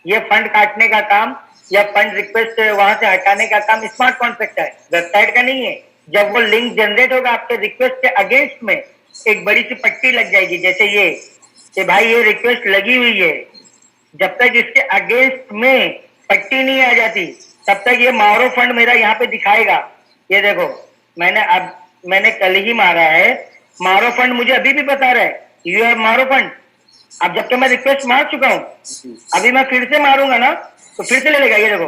S1: ये फंड काटने का काम या फंड रिक्वेस्ट वहां से हटाने का काम स्मार्ट कॉन्ट्रैक्ट है, वेबसाइट का नहीं है। जब वो लिंक जनरेट होगा आपके रिक्वेस्ट के अगेंस्ट में एक बड़ी सी पट्टी लग जाएगी, जैसे ये कि भाई ये रिक्वेस्ट लगी हुई है। जब तक इसके अगेंस्ट में पट्टी नहीं आ जाती तब तक ये मारो फंड मेरा यहाँ पे दिखाएगा। ये देखो मैंने कल ही मारा है, मारो फंड मुझे अभी भी बता रहा है यू हैव मारो फंड। अब जब तक मैं रिक्वेस्ट मार चुका हूं, अभी मैं फिर से मारूंगा ना तो फिर से ले लेगा। ये देखो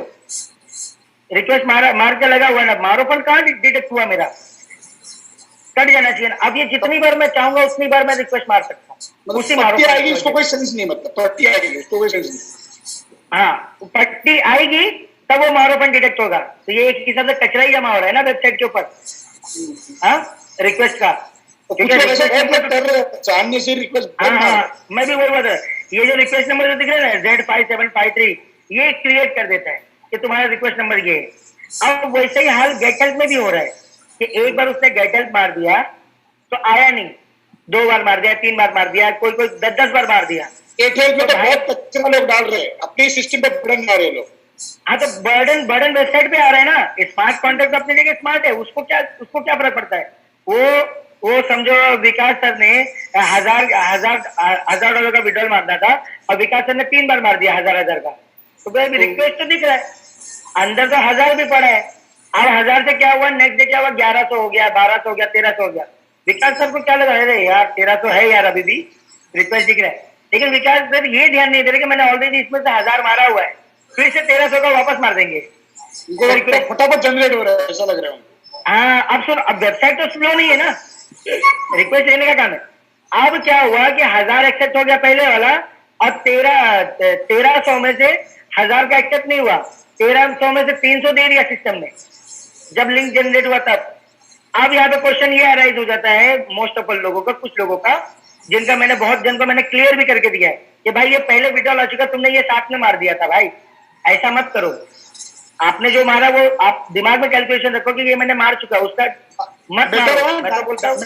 S1: रिक्वेस्ट मार के लगा हुआ है ना, मारो फंड कहाँ डिटेक्ट हुआ मेरा, कट जाना चाहिए। अब ये जितनी बार मैं चाहूंगा उतनी बार मैं रिक्वेस्ट मार सकता हूँ, उसी मारो
S2: पट्टी आएगी उसको कोई सेंस नहीं, मतलब पट्टी आएगी उसको कोई सेंस नहीं।
S1: हाँ पट्टी आएगी तब वो मारो फंड डिटेक्ट होगा। तो ये एक हिसाब से कचरा ही जमा हो रहा है ना वेबसाइट के ऊपर, हाँ रिक्वेस्ट का।
S2: जानने से रिक्वेस्ट,
S1: हाँ मैं भी वही बता, ये जो रिक्वेस्ट नंबर जो दिख रहा है ना Z5753 ये क्रिएट कर देता है कि तुम्हारा रिक्वेस्ट नंबर ये है। अब वैसे ही हाल गेट हेल्प में भी हो रहा है कि एक बार उसने गेट हेल्प मार दिया तो आया नहीं, 2 बार मार दिया, 3 बार मार दिया, कोई 10 बार मार दिया।
S2: गेट हेल्प में तो बहुत कचरा लोग डाल रहे हैं, अपने सिस्टम पे बर्डन डाल रहे लोग।
S1: हाँ तो बर्डन वेबसाइट पे आ रहा है ना। स्मार्ट कॉन्ट्रैक्ट अपनी जगह स्मार्ट है, उसको क्या फर्क पड़ता है। वो समझो विकास सर ने $1000 का विड्रॉल मारना था और विकास सर ने 3 बार मार दिया 1000 का, तो भाई रिक्वेस्ट तो दिख रहा है, अंदर तो 1000 भी पड़ा है। अब 1000 से क्या हुआ, नेक्स्ट डे क्या हुआ, 1100 हो गया, 1200 हो गया, 1300 हो गया। विकास सर को क्या लगा, अरे यार 1300 है यार, अभी भी रिक्वेस्ट दिख रहा है। लेकिन विकास सर ये ध्यान नहीं दे रहे कि मैंने ऑलरेडी इसमें से 1000 मारा हुआ है, फिर से 1300 का वापस मार देंगे।
S2: फटाफट जनरेट हो रहा है ऐसा लग रहा है।
S1: हाँ अब सुन, अब वेबसाइट तो स्लो नहीं है ना, रिक्वेस्ट लेने का काम है। अब क्या हुआ कि 1000 एक्सेप्ट हो गया पहले वाला, और 1300 में से 1000 का एक्सेप्ट नहीं हुआ, 1300 में से 300 दे दिया सिस्टम ने जब लिंक जनरेट हुआ तब। अब यहाँ पे क्वेश्चन ये अराइज हो जाता है मोस्ट ऑफ लोगों का, कुछ लोगों का, जिनका मैंने बहुत जन को मैंने क्लियर भी करके दिया है कि भाई ये पहले विड्रॉल आ चुका, तुमने ये साथ में मार दिया था, भाई ऐसा मत करो। आपने जो मारा वो आप दिमाग में कैलकुलेशन रखो कि ये मैंने मार चुका, उसका मत मारो। मैं तो बोलता हूँ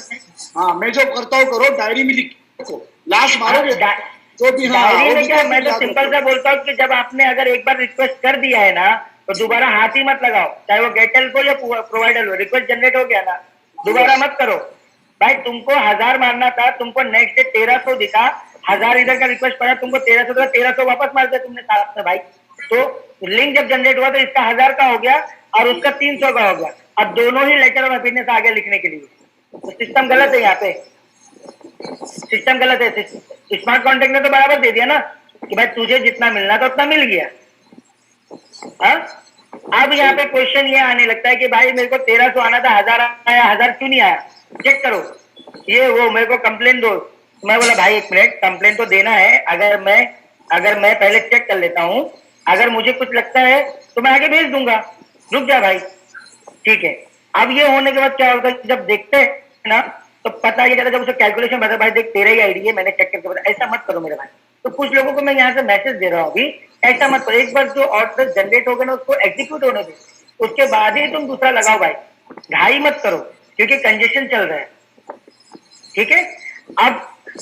S2: हाँ, मैं जो करता हूँ करो, डायरी में लिखो, लास्ट मारोगे
S1: तो भी। डायरी में क्या, मैं तो सिंपल सा बोलता हूँ कि जब आपने अगर एक बार रिक्वेस्ट कर दिया है ना तो दोबारा हाथ ही मत लगाओ, चाहे वो गेटल को या प्रोवाइडर हो। रिक्वेस्ट जनरेट हो गया ना, दोबारा मत करो भाई। तुमको 1000 मारना था, तुमको नेक्स्ट डे 1300 दिखा, 1000 इधर का रिक्वेस्ट पड़ा, तुमको 1300 का 1300 वापस मार दिया तुमने साथ में भाई। तो लिंक जब जनरेट हुआ तो इसका 1000 का हो गया और उसका 300 का हो गया। अब दोनों ही लेटर ऑफ अपीयरेंस आ गया लिखने के लिए, तो सिस्टम गलत है, यहाँ पे सिस्टम गलत है। स्मार्ट कॉन्ट्रैक्ट ने तो बराबर दे दिया ना कि भाई तुझे जितना मिलना था उतना मिल गया। हाँ अब यहाँ पे क्वेश्चन ये आने लगता है कि भाई मेरे को 1300 आना था, 1000 आया, 1000 क्यों नहीं आया, चेक करो ये वो, मेरे को कंप्लेन दो। मैं बोला भाई 1 मिनट, कंप्लेन तो देना है, अगर मैं पहले चेक कर लेता हूँ, अगर मुझे कुछ लगता है तो मैं आगे भेज दूंगा, रुक जा भाई, ठीक है। अब ये होने के बाद क्या होता है, जब देखते हैं ना तो पता ये चलता, जब उसे कैलकुलेशन बता, भाई देख तेरा ही आईडी है, मैंने चेक करके बता। ऐसा मत करो मेरे भाई। तो कुछ लोगों को मैं यहाँ से मैसेज दे रहा हूँ अभी, ऐसा मत करो। एक बार जो ऑर्डर जनरेट हो गया ना उसको एग्जीक्यूट होने दो, उसके बाद ही तुम दूसरा लगाओ भाई, ढाई मत करो, क्योंकि कंजेशन चल रहा है, ठीक है।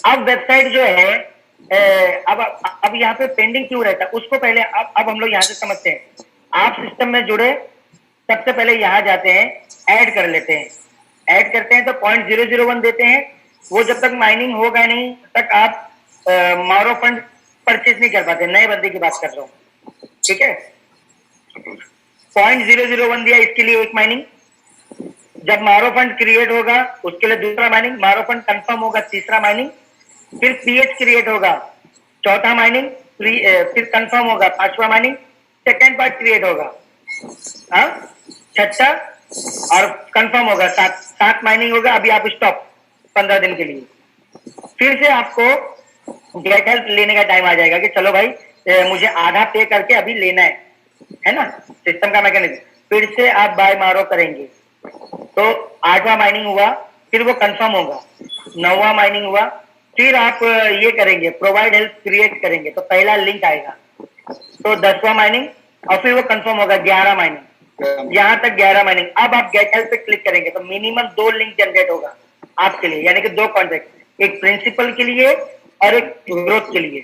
S1: अब वेबसाइट जो है अब यहाँ पे पेंडिंग क्यों रहता है उसको पहले अब हम लोग यहाँ से समझते हैं। आप सिस्टम में जुड़े, सबसे पहले यहाँ जाते हैं, ऐड कर लेते हैं, ऐड करते हैं तो 0.001 देते हैं। वो जब तक माइनिंग होगा नहीं तब तक आप मारो फंड परचेज नहीं कर पाते। नए बंदे की बात कर रहा हूँ, ठीक है। 0.001 दिया, इसके लिए 1 माइनिंग। जब मारो फंड क्रिएट होगा उसके लिए दूसरा माइनिंग, मारो फंड कंफर्म होगा तीसरा माइनिंग, फिर पीएच क्रिएट होगा चौथा माइनिंग, फिर कंफर्म होगा 5वां माइनिंग, सेकेंड पार्ट क्रिएट होगा छठा, और कंफर्म होगा 7 माइनिंग होगा। अभी आप स्टॉप 15 दिन के लिए, फिर से आपको गेट हेल्प लेने का टाइम आ जाएगा कि चलो भाई मुझे आधा पे करके अभी लेना है ना, सिस्टम का मैकेनिज्म। फिर से आप बाय मारो करेंगे तो 8वां माइनिंग हुआ, फिर वो कंफर्म होगा, 9वां माइनिंग हुआ, फिर आप ये करेंगे प्रोवाइड हेल्प क्रिएट करेंगे तो पहला लिंक आएगा, तो 10वां माइनिंग, और फिर वो कंफर्म होगा 11 माइनिंग, यहाँ तक 11 माइनिंग। अब आप गेट हेल्प पे क्लिक करेंगे तो मिनिमम 2 लिंक जनरेट होगा आपके लिए, यानी कि 2 कॉन्ट्रैक्ट, एक प्रिंसिपल के लिए और एक ग्रोथ के लिए,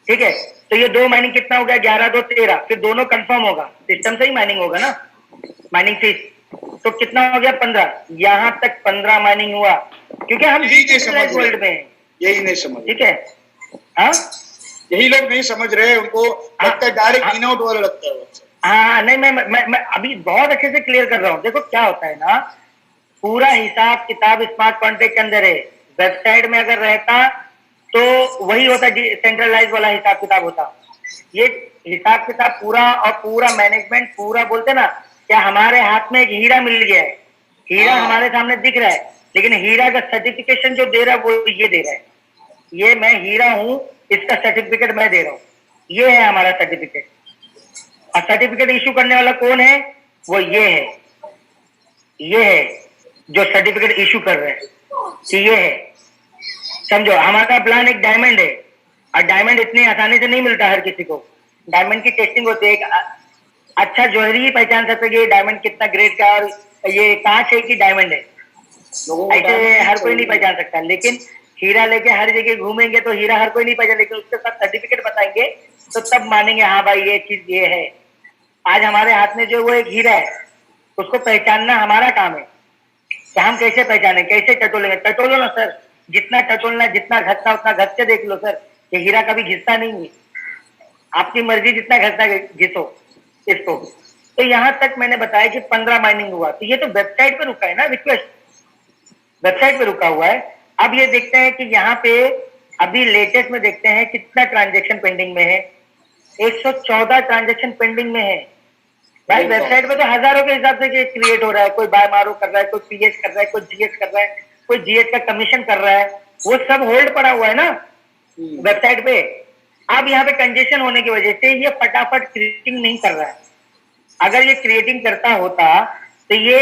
S1: ठीक है। तो ये 2 माइनिंग कितना हो गया, 11 2 13, फिर दोनों कंफर्म होगा, सिस्टम से ही माइनिंग होगा ना, माइनिंग फीस, तो कितना हो गया 15, यहाँ तक 15 माइनिंग हुआ, क्योंकि हम डिजिटलाइज्ड वर्ल्ड में हैं,
S2: यही नहीं समझ,
S1: ठीक है। हाँ
S2: यही लोग नहीं समझ रहे, उनको लगता है डायरेक्ट इन आउट वाला लगता है।
S1: हाँ नहीं, मैं अभी बहुत अच्छे से क्लियर कर रहा हूँ। देखो क्या होता है ना, पूरा हिसाब किताब स्मार्ट कॉन्ट्रैक्ट के अंदर है, वेबसाइट में अगर रहता तो वही होता, सेंट्रलाइज वाला हिसाब किताब होता। ये हिसाब किताब पूरा और पूरा मैनेजमेंट पूरा बोलते ना, क्या हमारे हाथ में एक हीरा मिल गया है, हीरा हमारे सामने दिख रहा है, लेकिन हीरा का सर्टिफिकेशन जो दे रहा है वो ये दे रहा है, ये मैं हीरा हूं, इसका सर्टिफिकेट मैं दे रहा हूं, ये है हमारा सर्टिफिकेट। और सर्टिफिकेट इश्यू करने वाला कौन है? वो ये है जो सर्टिफिकेट इश्यू कर रहे हैं, कि ये है। समझो, हमारा प्लान एक डायमंड है, और डायमंड इतनी आसानी से नहीं मिलता हर किसी को। डायमंड की टेस्टिंग होती है, एक अच्छा ज्वेलरी ही पहचान सकते हैं कि डायमंड कितना ग्रेड का, और ये कांच है कि डायमंड है, ऐसे हर कोई नहीं पहचान सकता। लेकिन हीरा लेके हर जगह घूमेंगे तो हीरा हर कोई नहीं पहचान, लेकिन उसके साथ सर्टिफिकेट बताएंगे तो तब मानेंगे हाँ भाई ये चीज ये है। आज हमारे हाथ में जो वो एक हीरा है, उसको पहचानना हमारा काम है। तो हम कैसे पहचाने, कैसे टटोलेंगे? टटोलो ना सर, जितना टटोलना, जितना घसना उतना घस के देख लो सर, ये हीरा कभी घिसता नहीं है। आपकी मर्जी जितना घसना घिसो इसको। तो यहां तक मैंने बताया कि 15 माइनिंग हुआ, तो ये तो वेबसाइट पे रुका है ना, रिक्वेस्ट वेबसाइट पे रुका हुआ है। अब ये देखते हैं कि यहाँ पे अभी लेटेस्ट में देखते हैं कितना ट्रांजेक्शन पेंडिंग में है। 114 ट्रांजेक्शन पेंडिंग में है भाई। वेबसाइट पे तो हजारों के हिसाब से क्रिएट हो रहा है, कोई बाय मारो कर रहा है, कोई पीएच कर रहा है, कोई जीएच कर रहा है, कोई जीएच का कमीशन कर रहा है, वो सब होल्ड पड़ा हुआ है ना वेबसाइट पे। अब यहाँ पे कंजेशन होने की वजह से ये फटाफट क्रिएटिंग नहीं कर रहा है। अगर ये क्रिएटिंग करता होता तो ये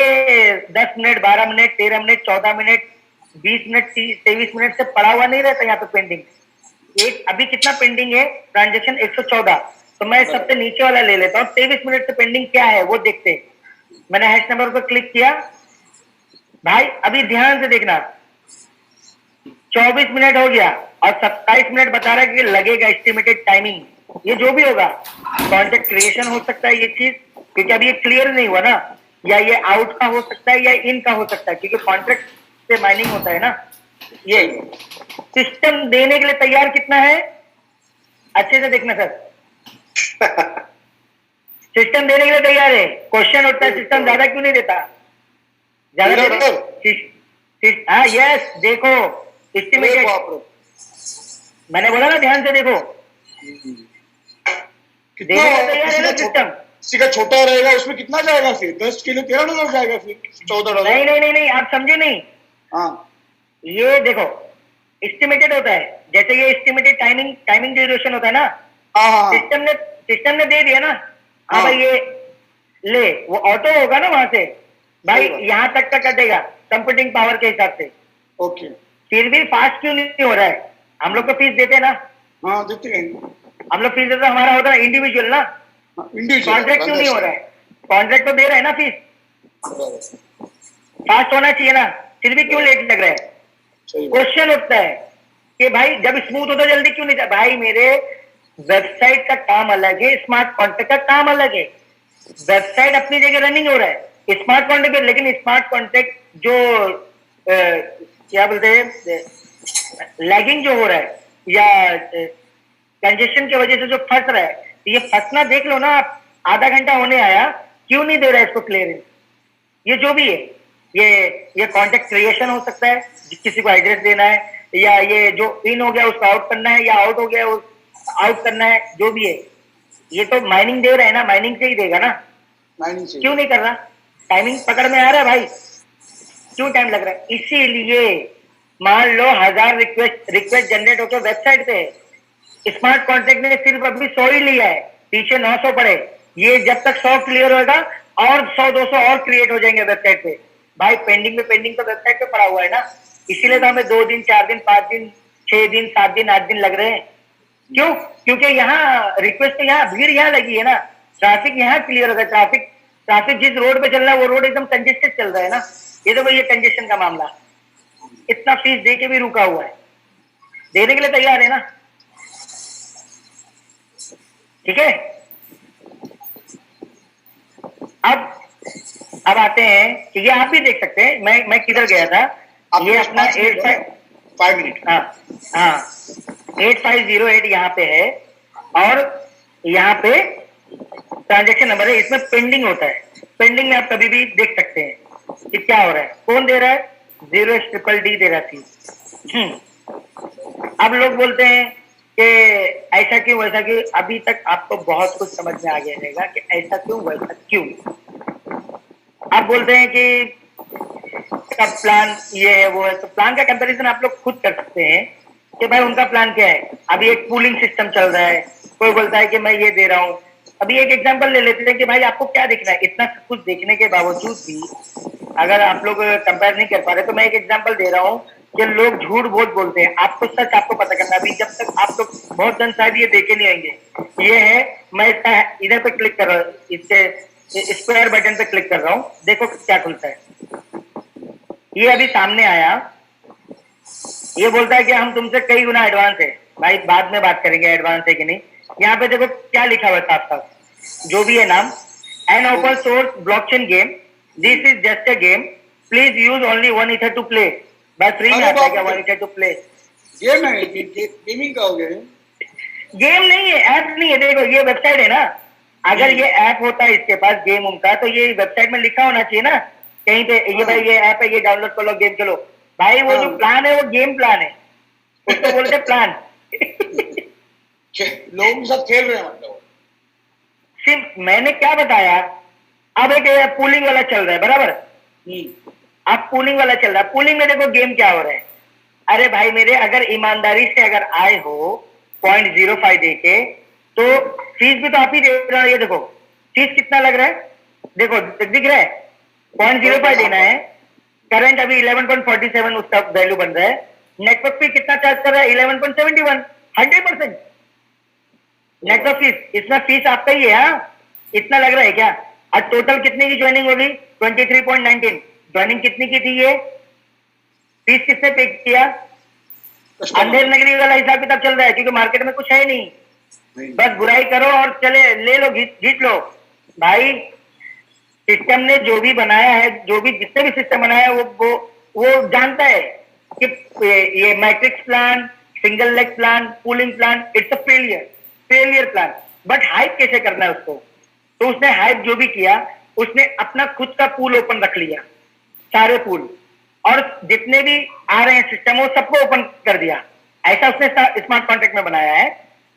S1: 10 minute, 12 minute, 13 minute, 14 minute, 20 minute, 23 minute से पड़ा हुआ नहीं रहता यहाँ पे पेंडिंग। एक अभी कितना पेंडिंग है ट्रांजेक्शन? 114। तो मैं सबसे नीचे वाला ले लेता हूँ, 23 मिनट से पेंडिंग क्या है वो देखते हैं। मैंने हैश नंबर पर क्लिक किया भाई, अभी ध्यान से देखना, 24 मिनट हो गया और 27 मिनट बता रहा है कि लगेगा एस्टिमेटेड टाइमिंग। ये जो भी होगा, कॉन्ट्रैक्ट क्रिएशन हो सकता है ये चीज, क्योंकि अभी ये क्लियर नहीं हुआ ना, या ये आउट का हो सकता है या इन का हो सकता है, क्योंकि कॉन्ट्रैक्ट से माइनिंग होता है ना। ये सिस्टम देने के लिए तैयार कितना है, अच्छे से देखना सर। सिस्टम देने के लिए तैयार है। क्वेश्चन उठता है सिस्टम ज्यादा क्यों नहीं देता? ज्यादा हाँ यस, देखो एस्टिमेटेड, मैंने बोला ना ध्यान से देखो,
S2: कितना
S1: तैयार है ना सिस्टम।
S2: किसी का छोटा रहेगा उसमें कितना जाएगा फिर? 10 के लिए $13 जाएगा, फिर $14।
S1: नहीं नहीं नहीं नहीं, आप समझे नहीं।
S2: हाँ,
S1: ये देखो एस्टिमेटेड होता है, जैसे ये एस्टिमेटेड टाइमिंग ड्यूरेशन होता है ना।
S2: हाँ,
S1: सिस्टम ने दे दिया ना, हाँ भाई ये ले, वो ऑटो होगा ना वहां से भाई, यहाँ तक का कटेगा कंप्यूटिंग पावर के हिसाब से।
S2: ओके,
S1: फिर भी फास्ट क्यों नहीं हो रहा है? हम लोग को फीस देते ना,
S2: हाँ देते हैं,
S1: हम लोग फीस देते, हमारा होता है इंडिविजुअल ना। कॉन्ट्रैक्ट क्यों नहीं हो रहा है? कॉन्ट्रैक्ट तो दे रहा है ना फीस, फास्ट होना चाहिए ना, फिर भी क्यों लेट लग रहा है? क्वेश्चन उठता है कि भाई जब स्मूथ होता जल्दी क्यों नहीं था? भाई मेरे वेबसाइट का काम अलग है, स्मार्ट कॉन्ट्रैक्ट का काम अलग है। वेबसाइट अपनी जगह रनिंग हो रहा है, स्मार्ट कॉन्ट्रैक्ट, लेकिन स्मार्ट कॉन्ट्रैक्ट जो क्या बोलते हैं, लैगिंग जो हो रहा है या कंजेशन की वजह से जो फंस रहा है, तो ये फंसना देख लो ना आप। आधा घंटा होने आया, क्यों नहीं दे रहा है इसको क्लियरेंस? ये जो भी है, ये कॉन्ट्रैक्ट क्रिएशन हो सकता है, किसी को एड्रेस देना है, या ये जो इन हो गया उसको आउट करना है, या आउट हो गया आउट करना है, जो भी है। ये तो माइनिंग दे रहा है ना, माइनिंग से ही देगा ना, क्यों नहीं कर रहा? टाइमिंग पकड़ में आ रहा है भाई, क्यों टाइम लग रहा है? इसीलिए मान लो 1000 रिक्वेस्ट जनरेट होकर वेबसाइट पे, स्मार्ट कॉन्ट्रैक्ट ने सिर्फ अभी 100 ही लिया है, पीछे 900 पड़े। ये जब तक 100 क्लियर होगा और 100-200 और क्रिएट हो जाएंगे वेबसाइट पे। भाई पेंडिंग तो वेबसाइट पे पड़ा हुआ है ना, इसीलिए तो हमें 2 दिन, 4 दिन, 5 दिन, 6 दिन, 7 दिन, 8 दिन लग रहे हैं। क्यों? क्योंकि यहाँ रिक्वेस्ट, यहाँ भीड़ यहाँ लगी है ना, ट्रैफिक यहाँ क्लियर होगा। ट्रैफिक जिस रोड पे चल रहा है वो रोड एकदम कंजेस्टेड चल रहा है ना। ये तो भाई ये कंजेशन का मामला, इतना फीस दे के भी रुका हुआ है, देने के लिए तैयार है ना, ठीक है। अब आते हैं कि ये आप भी देख सकते हैं, मैं किधर गया था, ये अपना
S2: 5 मिनट,
S1: हाँ 8508 यहाँ पे है, और यहाँ पे ट्रांजेक्शन नंबर है, इसमें पेंडिंग होता है। पेंडिंग में आप कभी भी देख सकते हैं कि क्या हो रहा है, कौन दे रहा है, 0xDD दे रहा थी, अब लोग बोलते हैं कि ऐसा क्यों वैसा क्यों। अभी तक आपको बहुत कुछ समझ में आ गया रहेगा कि ऐसा क्यों वैसा क्यों। आप बोलते हैं कि का प्लान ये है वो है, तो प्लान का कंपैरिजन आप लोग खुद कर सकते हैं कि भाई उनका प्लान क्या है। अभी एक पूलिंग सिस्टम चल रहा है, कोई बोलता है कि मैं ये दे रहा हूँ। अभी एक एग्जांपल ले लेते हैं कि भाई आपको क्या दिख रहा है। इतना सब कुछ देखने के बावजूद भी अगर आप लोग कंपेयर नहीं कर पा रहे, तो मैं एक एग्जांपल दे रहा हूँ कि लोग झूठ बहुत बोलते हैं। आपको सच आपको पता करना। अभी जब तक आप लोग बहुत जन शायद ये देखे नहीं होंगे, ये है, मैं इसका इधर पे क्लिक कर रहा हूँ, इसके स्क्वायर बटन पे क्लिक कर रहा हूँ, देखो क्या खुलता है। ये अभी सामने आया, ये बोलता है कि हम तुमसे कई गुना एडवांस है। भाई बाद में बात करेंगे एडवांस है कि नहीं। यहाँ पे देखो क्या लिखा हुआ है साफ साफ, जो भी है नाम, an open source blockchain game, this is just a game, please use only one ether to play. भाई फ्री में आता है क्या one ether to play?
S2: Game है, गेमिंग का हो गया।
S1: गेम नहीं है, ऐप नहीं है। देखो ये वेबसाइट है ना, अगर ये ऐप होता है इसके पास गेम उनका, तो ये वेबसाइट में लिखा होना चाहिए ना कहीं पे, ये भाई ये ऐप है, ये डाउनलोड कर लो, गेम खेलो। भाई वो जो प्लान है वो गेम प्लान है, उसको बोलते प्लान।
S2: लोगों के साथ खेल रहे हैं मतलब।
S1: सिर्फ मैंने क्या बताया, अब एक पूलिंग वाला चल रहा है बराबर। अब पूलिंग वाला चल रहा है, पूलिंग में देखो गेम क्या हो रहा है। अरे भाई मेरे, अगर ईमानदारी से अगर आए हो 0.05 दे के, तो फीस भी तो आप ही दे रहे हो। ये देखो फीस कितना लग रहा है, देखो दिख रहा है 0.05 देना है। करंट अभी 11.47 उसका वैल्यू बन रहा है। नेटवर्क फी कितना चार्ज कर रहा है, 11.71, 100% नेटवर्क फीस। इसमें फीस आपका ही है। हाँ इतना लग रहा है क्या? और टोटल कितने की ज्वाइनिंग होगी? 23.19। ज्वाइनिंग कितनी की थी ये? फीस किसने पे किया? अंधेर नगरी वाला हिसाब किताब चल रहा है, क्योंकि मार्केट में कुछ है ही नहीं। बस बुराई करो और चले ले लो, जीत लो। भाई सिस्टम ने जो भी बनाया है, जो भी जितने भी सिस्टम बनाया है, वो जानता है कि ये matrix plan, single leg plan, pooling plan, it's a failure plan. But hype कैसे करना है उसको, तो उसने हाइप जो भी किया, उसने अपना खुद का पूल ओपन रख लिया, सारे पूल, और जितने भी आ रहे हैं सिस्टम वो सबको ओपन कर दिया। ऐसा उसने स्मार्ट कॉन्ट्रैक्ट में बनाया है।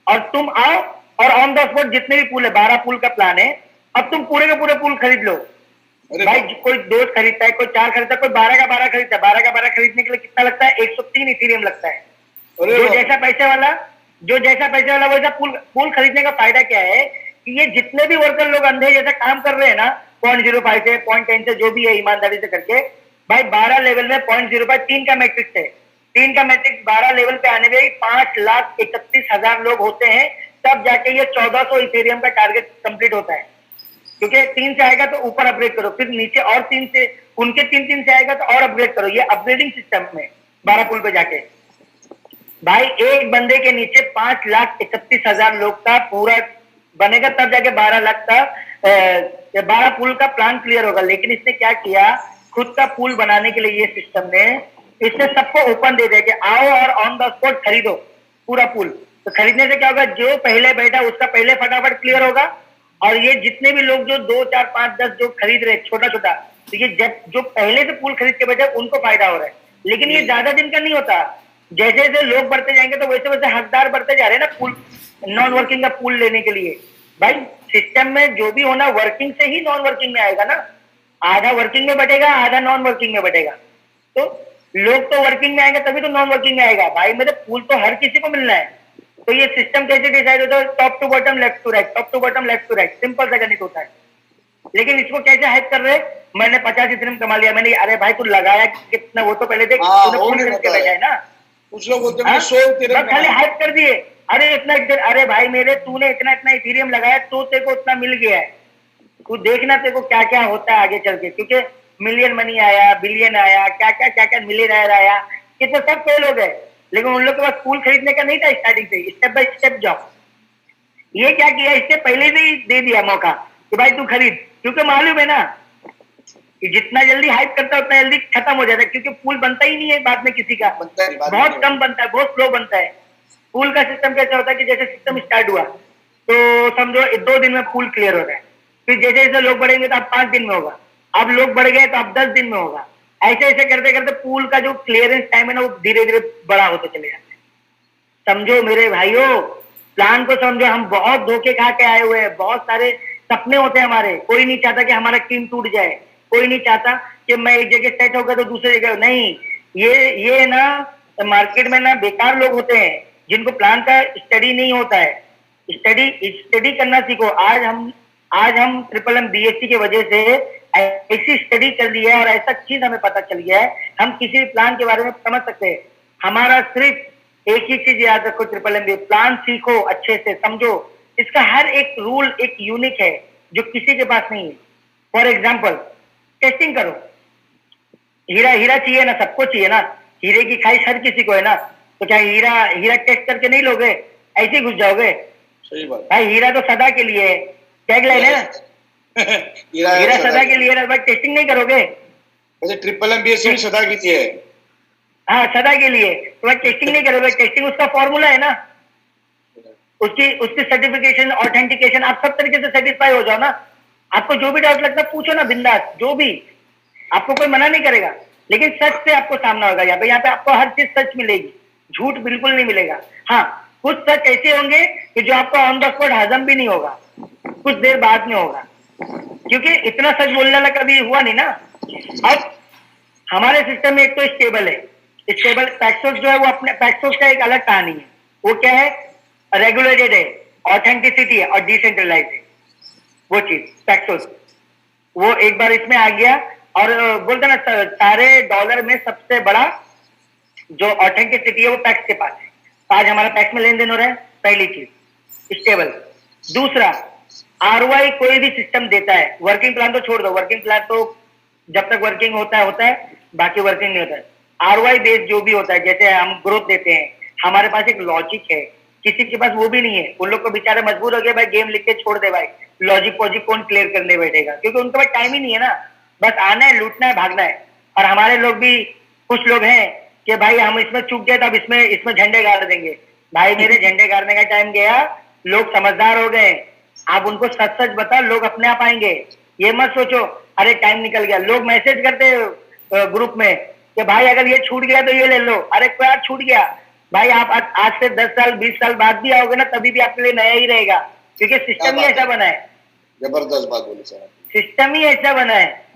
S1: और तुम आओ और ऑन द स्पॉट जितने भी पूल है, 12 पूल का प्लान है, अब तुम पूरे के पूरे पूल खरीद लो। भाई कोई 2 खरीदता है, कोई 4 खरीदता है, कोई 12 का 12 खरीदता है। 12 का 12 खरीदने के लिए कितना लगता है? 103 इथेरियम लगता है। जो जैसा पैसे वाला वैसा पूल खरीदने का फायदा क्या है कि ये जितने भी वर्कर लोग अंधे जैसा काम कर रहे हैं ना, 0.05 से 0.10 से जो भी है ईमानदारी से करके, भाई 12 लेवल में 0.05 3 का मैट्रिक्स है। 3 का मैट्रिक्स 12 लेवल पे आने में 5,31,000 लोग होते हैं, तब जाके ये 1400 इथेरियम का टारगेट कंप्लीट होता है। क्योंकि 3 से आएगा तो ऊपर अपग्रेड करो, फिर नीचे और 3 से, उनके 3 से आएगा तो और अपग्रेड करो। ये अपग्रेडिंग सिस्टम में 12 पुल पे जाके भाई एक बंदे के नीचे 5,31,000 लोग का पूरा बनेगा, तब जाके 12 लाख का 12 पुल का प्लान क्लियर होगा। लेकिन इसने क्या किया, खुद का पुल बनाने के लिए ये सिस्टम ने इसने सबको ओपन दे दिया कि आओ और ऑन द स्पॉट खरीदो पूरा पुल। तो खरीदने से क्या होगा, जो पहले बैठा उसका पहले फटाफट क्लियर होगा, और ये जितने भी लोग जो 2, 4, 5, 10 जो खरीद रहे छोटा छोटा, तो ये जो पहले से पुल खरीद के बैठे उनको फायदा हो रहा है। लेकिन ये ज्यादा दिन का नहीं होता, जैसे जैसे लोग बढ़ते जाएंगे तो वैसे वैसे हकदार बढ़ते जा रहे हैं ना पुल, नॉन वर्किंग का पुल लेने के लिए। भाई सिस्टम में जो भी होना वर्किंग से ही नॉन वर्किंग में आएगा ना, आधा वर्किंग में बटेगा, आधा नॉन वर्किंग में बटेगा। तो लोग तो वर्किंग में आएंगे तभी तो नॉन वर्किंग में आएगा। भाई मेरे पुल तो हर किसी को मिलना है। तो ये सिस्टम कैसे डिसाइड होता है? Top to bottom, left to right, top to bottom, left to right, simple सा गणित होता है। लेकिन इसको कैसे हाइप कर रहे, मैंने 50 इथेरियम कमा लिया मैंने। अरे भाई तू लगाया कितना, वो तो पहले देख, तूने पुल खरीद के बैठा है ना।
S2: कुछ लोग बोलते हैं 100 इथेरियम
S1: खाली हाइप कर दिए, अरे इतना, अरे भाई मेरे तूने इतना इतना इथेरियम लगाया तो तेरे को उतना मिल गया है। तू देखना तेरे को क्या क्या होता है आगे चल के, क्योंकि मिलियन मनी आया, बिलियन आया, क्या क्या मिलियनर आया, कितने सब फेल हो गए। लेकिन उन लोग के पास पुल खरीदने का नहीं था स्टार्टिंग से, स्टेप बाय स्टेप जाओ। ये क्या किया, इससे पहले से ही दे दिया मौका कि भाई तू खरीद, क्योंकि मालूम है ना कि जितना जल्दी हाइप करता है उतना जल्दी खत्म हो जाता है, क्योंकि पुल बनता ही नहीं है बाद में किसी का, बहुत कम बनता है, बहुत स्लो बनता है। पुल का सिस्टम कैसा होता है कि जैसे सिस्टम स्टार्ट हुआ तो समझो 2 दिन में पुल क्लियर हो रहा है, फिर जैसे जैसे लोग बढ़ेंगे तो अब 5 दिन में होगा, अब लोग बढ़ गए तो अब 10 दिन में होगा, ऐसे ऐसे करते करते पूल का जो क्लियरेंस टाइम है ना वो धीरे धीरे बड़ा होते चले जाते हैं। समझो मेरे भाइयों, प्लान को समझो। हम बहुत धोखे खा के आए हुए हैं, बहुत सारे सपने होते हैं हमारे। कोई नहीं चाहता कि हमारा टीम टूट जाए, कोई नहीं चाहता कि मैं एक जगह सेट होगा तो दूसरी जगह नहीं। ये ना मार्केट में ना बेकार लोग होते हैं जिनको प्लान का स्टडी नहीं होता है। स्टडी करना सीखो। आज हम ट्रिपल एम बीएससी की वजह से ऐसी स्टडी कर ली है और ऐसा चीज हमें पता चल गया है, हम किसी भी प्लान के बारे में समझ सकते हैं। हमारा सिर्फ एक ही चीज याद रखो, ट्रिपल एम प्लान सीखो, अच्छे से समझो। इसका हर एक रूल एक यूनिक है जो किसी के पास नहीं है। फॉर एग्जाम्पल, टेस्टिंग करो। हीरा हीरा चाहिए ना, सबको चाहिए ना। हीरे की ख्वाहिश हर किसी को है ना। तो क्या हीरा टेस्ट करके नहीं लोगे, ऐसे ही घुस जाओगे?
S2: सही बात
S1: भाई हीरा तो सदा के लिए है, टैगलाइन है ना, हीरा सदा के लिए ना। भाई टेस्टिंग नहीं करोगे?
S2: वैसे ट्रिपल एम बीएससी भी सदा की थी है।
S1: हाँ, सदा के लिए। तो भाई टेस्टिंग नहीं करोगे? टेस्टिंग उसका फॉर्मूला है ना, उसकी सर्टिफिकेशन, ऑथेंटिकेशन, आप सब तरीके से सेटिस्फाई हो जाओ ना। आपको जो भी डाउट लगता है पूछो ना बिंदास, जो भी। आपको कोई मना नहीं करेगा, लेकिन सच से आपको सामना होगा। यहाँ पे आपको हर चीज सच मिलेगी, झूठ बिल्कुल नहीं मिलेगा। हाँ, कुछ सच ऐसे होंगे कि जो आपको ऑन द स्पॉट हजम भी नहीं होगा, कुछ देर बाद में होगा, क्योंकि इतना सच बोलने वाला कभी हुआ नहीं ना। अब हमारे सिस्टम में एक तो स्टेबल है, स्टेबल पैक्सोस जो है वो अपने पैक्सोस का एक अलग कहानी है। वो क्या है? रेगुलेटेड है, ऑथेंटिसिटी है और डिसेंट्रलाइज है। वो चीज पैक्सोस, वो एक बार इसमें आ गया और बोलते ना सारे डॉलर में सबसे बड़ा जो ऑथेंटिसिटी है वो पैक्स के पास है। आज हमारा पैक्स में लेन देन हो रहा है, पहली चीज स्टेबल। दूसरा, आरओआई कोई भी सिस्टम देता है, वर्किंग प्लान तो छोड़ दो, वर्किंग प्लान तो जब तक वर्किंग होता है, बाकी वर्किंग नहीं होता है। आरओआई बेस्ड जो भी होता है, जैसे हम ग्रोथ देते हैं, हमारे पास एक लॉजिक है, किसी के पास वो भी नहीं है। उन लोग को बेचारे मजबूर हो गए, भाई गेम लिख के छोड़ दे भाई, लॉजिक पॉजिक कौन क्लियर करने बैठेगा, क्योंकि उनके पास टाइम ही नहीं है ना। बस आना है, लूटना है, भागना है। और हमारे लोग भी, कुछ लोग हैं कि भाई हम इसमें चूक गए तो अब इसमें झंडे गाड़ देंगे। भाई मेरे झंडे गाड़ने का टाइम गया, लोग समझदार हो गए। आप उनको सच सच बताओ, लोग अपने आप आएंगे। ये मत सोचो अरे टाइम निकल गया। लोग मैसेज करते ग्रुप में कि भाई अगर ये छूट गया तो ये ले लो। अरे कोई आज छूट गया भाई, आप आज से 10 साल 20 साल बाद भी आओगे ना, तभी भी आपके लिए नया ही रहेगा, क्योंकि सिस्टम ही ऐसा बना है।
S2: जबरदस्त बात बोली सर,
S1: सिस्टम ही ऐसा बना है।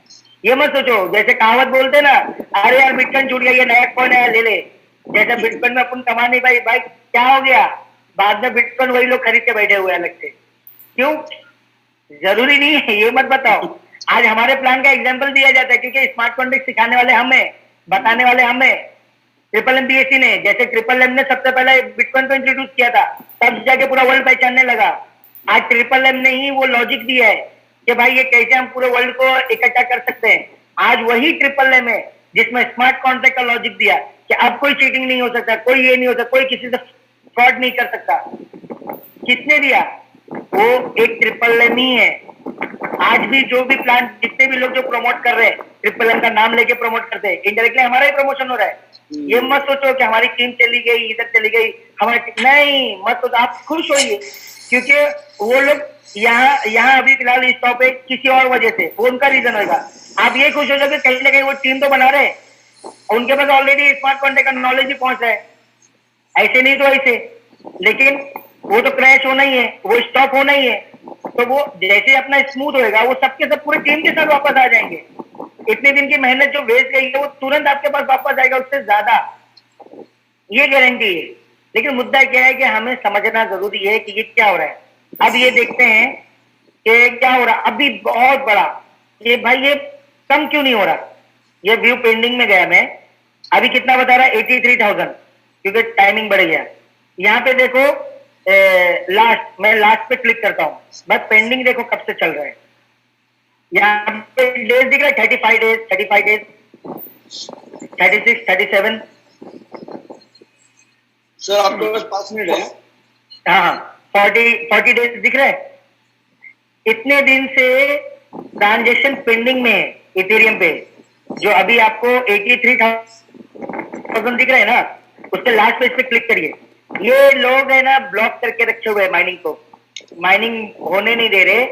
S1: ये मत सोचो, जैसे कहावत बोलते ना, अरे यार बिटकॉइन छूट गया, ये नया कौन है, ले ले। जैसे बिटकॉइन में अपन कमा नहीं पाई, भाई क्या हो गया, बाद में बिटकॉइन वही लोग खरीद के बैठे हुए अलग से। क्यों? जरूरी नहीं है, ये मत बताओ। आज हमारे प्लान का एग्जांपल दिया जाता है, क्योंकि स्मार्ट कॉन्ट्रैक्ट सिखाने वाले हमें, बताने वाले हमें, ट्रिपल एम बीएससी ने। जैसे ट्रिपल एम ने सबसे पहले बिटकॉइन को इंट्रोड्यूस किया था, तब जाके पूरा वर्ल्ड पहचानने लगा। आज ट्रिपल एम ने ही वो लॉजिक दिया है कि भाई ये कैसे हम पूरे वर्ल्ड को इकट्ठा कर सकते हैं। आज वही ट्रिपल एम है जिसमें स्मार्ट कॉन्ट्रैक्ट का लॉजिक दिया कि अब कोई चीटिंग नहीं हो सकता, कोई ये नहीं हो सकता, कोई किसी से फ्रॉड नहीं कर सकता। किसने दिया? वो एक ट्रिपल एम ही है। आज भी जो भी प्लान, जितने भी लोग जो प्रमोट कर रहे हैं, ट्रिपल एम का नाम लेके प्रमोट करते हैं, इनडायरेक्टली हमारा ही प्रमोशन हो रहा है। ये मत सोचो कि हमारी टीम चली गई, इधर चली गई, हमारी नहीं, मत सोचो। आप खुश होइए, क्योंकि वो लोग यहाँ अभी फिलहाल स्टॉप है किसी और वजह से, वो उनका रीजन होगा। आप ये खुश हो जाओगे कहीं ना कहीं वो टीम तो बना रहे, उनके पास ऑलरेडी स्मार्ट कॉन्ट्रैक्ट का नॉलेज भी पहुंच रहा है। ऐसे नहीं तो ऐसे, लेकिन वो तो क्रैश होना ही है, वो स्टॉप होना ही है। तो वो जैसे अपना स्मूथ होएगा, वो सबके सब पूरे टीम के साथ वापस आ जाएंगे। इतने दिन की मेहनत जो वेस्ट गई है वो तुरंत आपके पास वापस आएगा, उससे ज्यादा, ये गारंटी है। लेकिन मुद्दा क्या है कि हमें समझना जरूरी है कि ये क्या हो रहा है। अब ये देखते हैं कि क्या हो रहा है अभी बहुत बड़ा, ये भाई ये कम क्यों नहीं हो रहा। ये व्यू पेंडिंग में गया, मैं अभी कितना बता रहा है, 83,000, क्योंकि टाइमिंग बढ़ गया। यहाँ पे देखो लास्ट, मैं लास्ट पे क्लिक करता हूँ, बस पेंडिंग देखो कब से चल रहा है। यहाँ पे डेज दिख रहा है, 35 डेज, 36, 37।
S2: सर आपके पास 5 मिनट है।
S1: हाँ, 40 डेज दिख रहा है। इतने दिन से ट्रांजेक्शन पेंडिंग में है इथेरियम पे, जो अभी आपको 83,000 दिख रहा है ना, उसके लास्ट पेज पे क्लिक करिए। ये लोग है ना ब्लॉक करके रखे हुए माइनिंग को, माइनिंग होने नहीं दे रहे,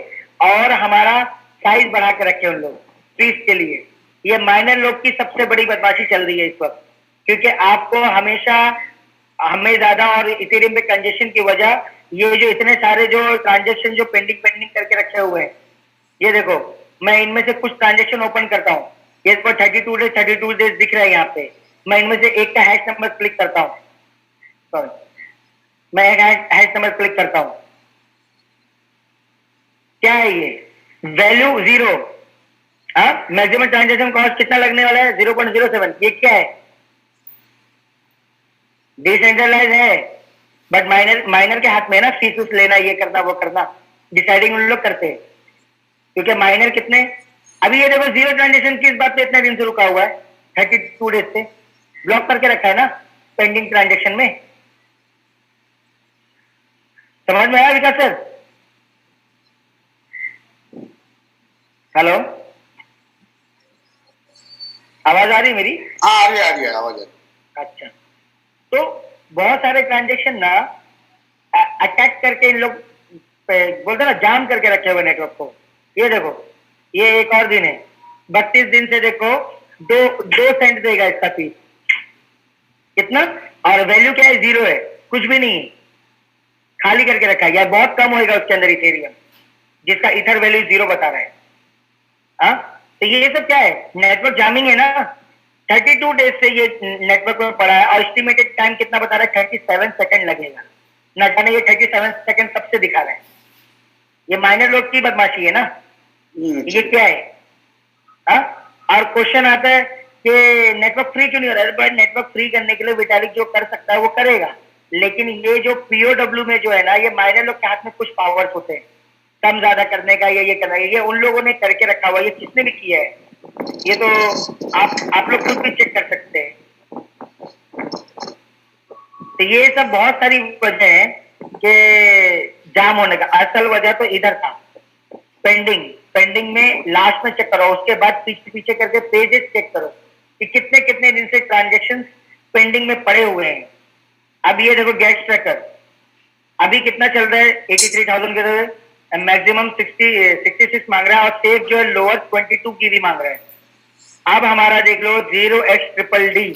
S1: और हमारा साइज बढ़ा के रखे उन लोग फीस के लिए। ये माइनर लोग की सबसे बड़ी बदमाशी चल रही है इस वक्त, क्योंकि आपको हमेशा हमें ज्यादा और इथेरियम पे कंजेशन की वजह ये जो इतने सारे जो ट्रांजेक्शन जो पेंडिंग करके रखे हुए हैं, ये देखो मैं इनमें से कुछ ट्रांजेक्शन ओपन करता हूँ, ये इसको 32 डेज दिख रहा है यहाँ पे, मैं इनमें से एक का हैश नंबर क्लिक करता हूँ, सॉरी मैं एक हैश नंबर क्लिक करता हूँ, क्या है ये वैल्यू 0, मैक्सिमम ट्रांजेक्शन कॉस्ट कितना लगने वाला है 0.07, ये क्या है डिसेंट्रलाइज है, बट माइनर के हाथ में है ना फीस लेना, ये करना वो करना, डिसाइडिंग उन लोग करते हैं, क्योंकि माइनर कितने अभी ये देखो 0 ट्रांजेक्शन किस बात पे इतना दिन से रुका हुआ है, 32 डेज से ब्लॉक करके रखा है ना पेंडिंग ट्रांजेक्शन में, समझ में आया विकास सर? हेलो, आवाज आ रही मेरी?
S2: हाँ आ रही है आवाज आ रही।
S1: अच्छा, तो बहुत सारे ट्रांजेक्शन ना अटैक करके इन लोग बोलते ना जाम करके रखे हुए नेटवर्क को, ये देखो ये एक और दिन है 32 दिन से देखो 2 सेंट देगा इसका फीस, कितना, और वैल्यू क्या है 0 है, कुछ भी नहीं है, खाली करके रखा है, या बहुत कम होएगा उसके अंदर इथेरियम जिसका इथर वैल्यू 0 बता रहा है। हाँ, तो ये सब क्या है, नेटवर्क जामिंग है ना, 32 डेज से ये नेटवर्क में पड़ा है, और एस्टिमेटेड टाइम कितना बता रहा है 37 सेकंड लगेगा, ना जाने ये 37 सेकंड सबसे दिखा रहा है, ये माइनर लोग की बदमाशी है ना, ये क्या है? हाँ, और क्वेश्चन आता है कि नेटवर्क फ्री क्यों नहीं हो रहा है, बट नेटवर्क फ्री करने के लिए विटालिक जो कर सकता है वो करेगा, लेकिन ये जो पीओडब्ल्यू में जो है ना, ये माइनर लोग के हाथ में कुछ पावर्स होते हैं कम ज्यादा करने का, ये करना, ये उन लोगों ने करके रखा हुआ, ये किसने भी किया है, ये तो आप लोग खुद भी चेक कर सकते हैं। तो ये सब बहुत सारी वजह है कि जाम होने का, असल वजह तो इधर था पेंडिंग में लास्ट में चेक करो, उसके बाद पीछे करके पेजेस चेक करो कि कितने कितने दिन से ट्रांजेक्शन पेंडिंग में पड़े हुए हैं। अब ये देखो गेट ट्रैकर अभी कितना चल रहा है 83,000 के तरह, मैक्सिमम 66 मांग रहा है, और सेफ जो है लोअर 22 की भी मांग रहा है। अब हमारा देख लो 0xDD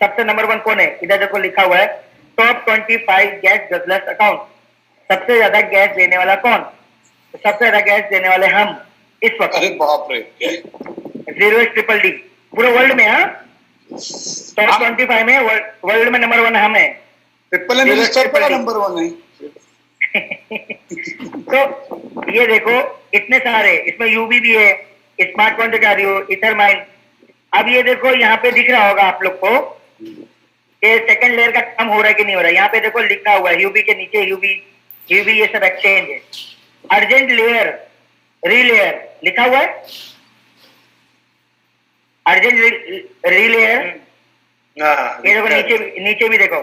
S1: सबसे नंबर 1 कौन है, इधर देखो लिखा हुआ है टॉप 25 गैस गजलर्स अकाउंट, सबसे ज्यादा गैस देने वाला कौन, सबसे ज्यादा गैस देने वाले हम इस वक्त।
S2: अरे बाप रे,
S1: 0xDD पूरे वर्ल्ड में, हाँ टॉप 25 में वर्ल्ड में नंबर 1 हम है,
S2: ट्रिपल एम रजिस्टर पर नंबर 1 है।
S1: तो ये देखो इतने सारे, इसमें यूबी भी है, स्मार्ट कॉन्ट्रैक्ट, इथरमाइन। अब ये देखो यहाँ पे दिख रहा होगा आप लोग को कि सेकंड लेयर का काम हो रहा है कि नहीं हो रहा है, यहाँ पे देखो लिखा हुआ है यूबी के नीचे यूबी ये सब एक्सचेंज है, अर्जेंट लेयर रीलेयर लिखा हुआ है, अर्जेंट रीलेयर, ये देखो नीचे भी देखो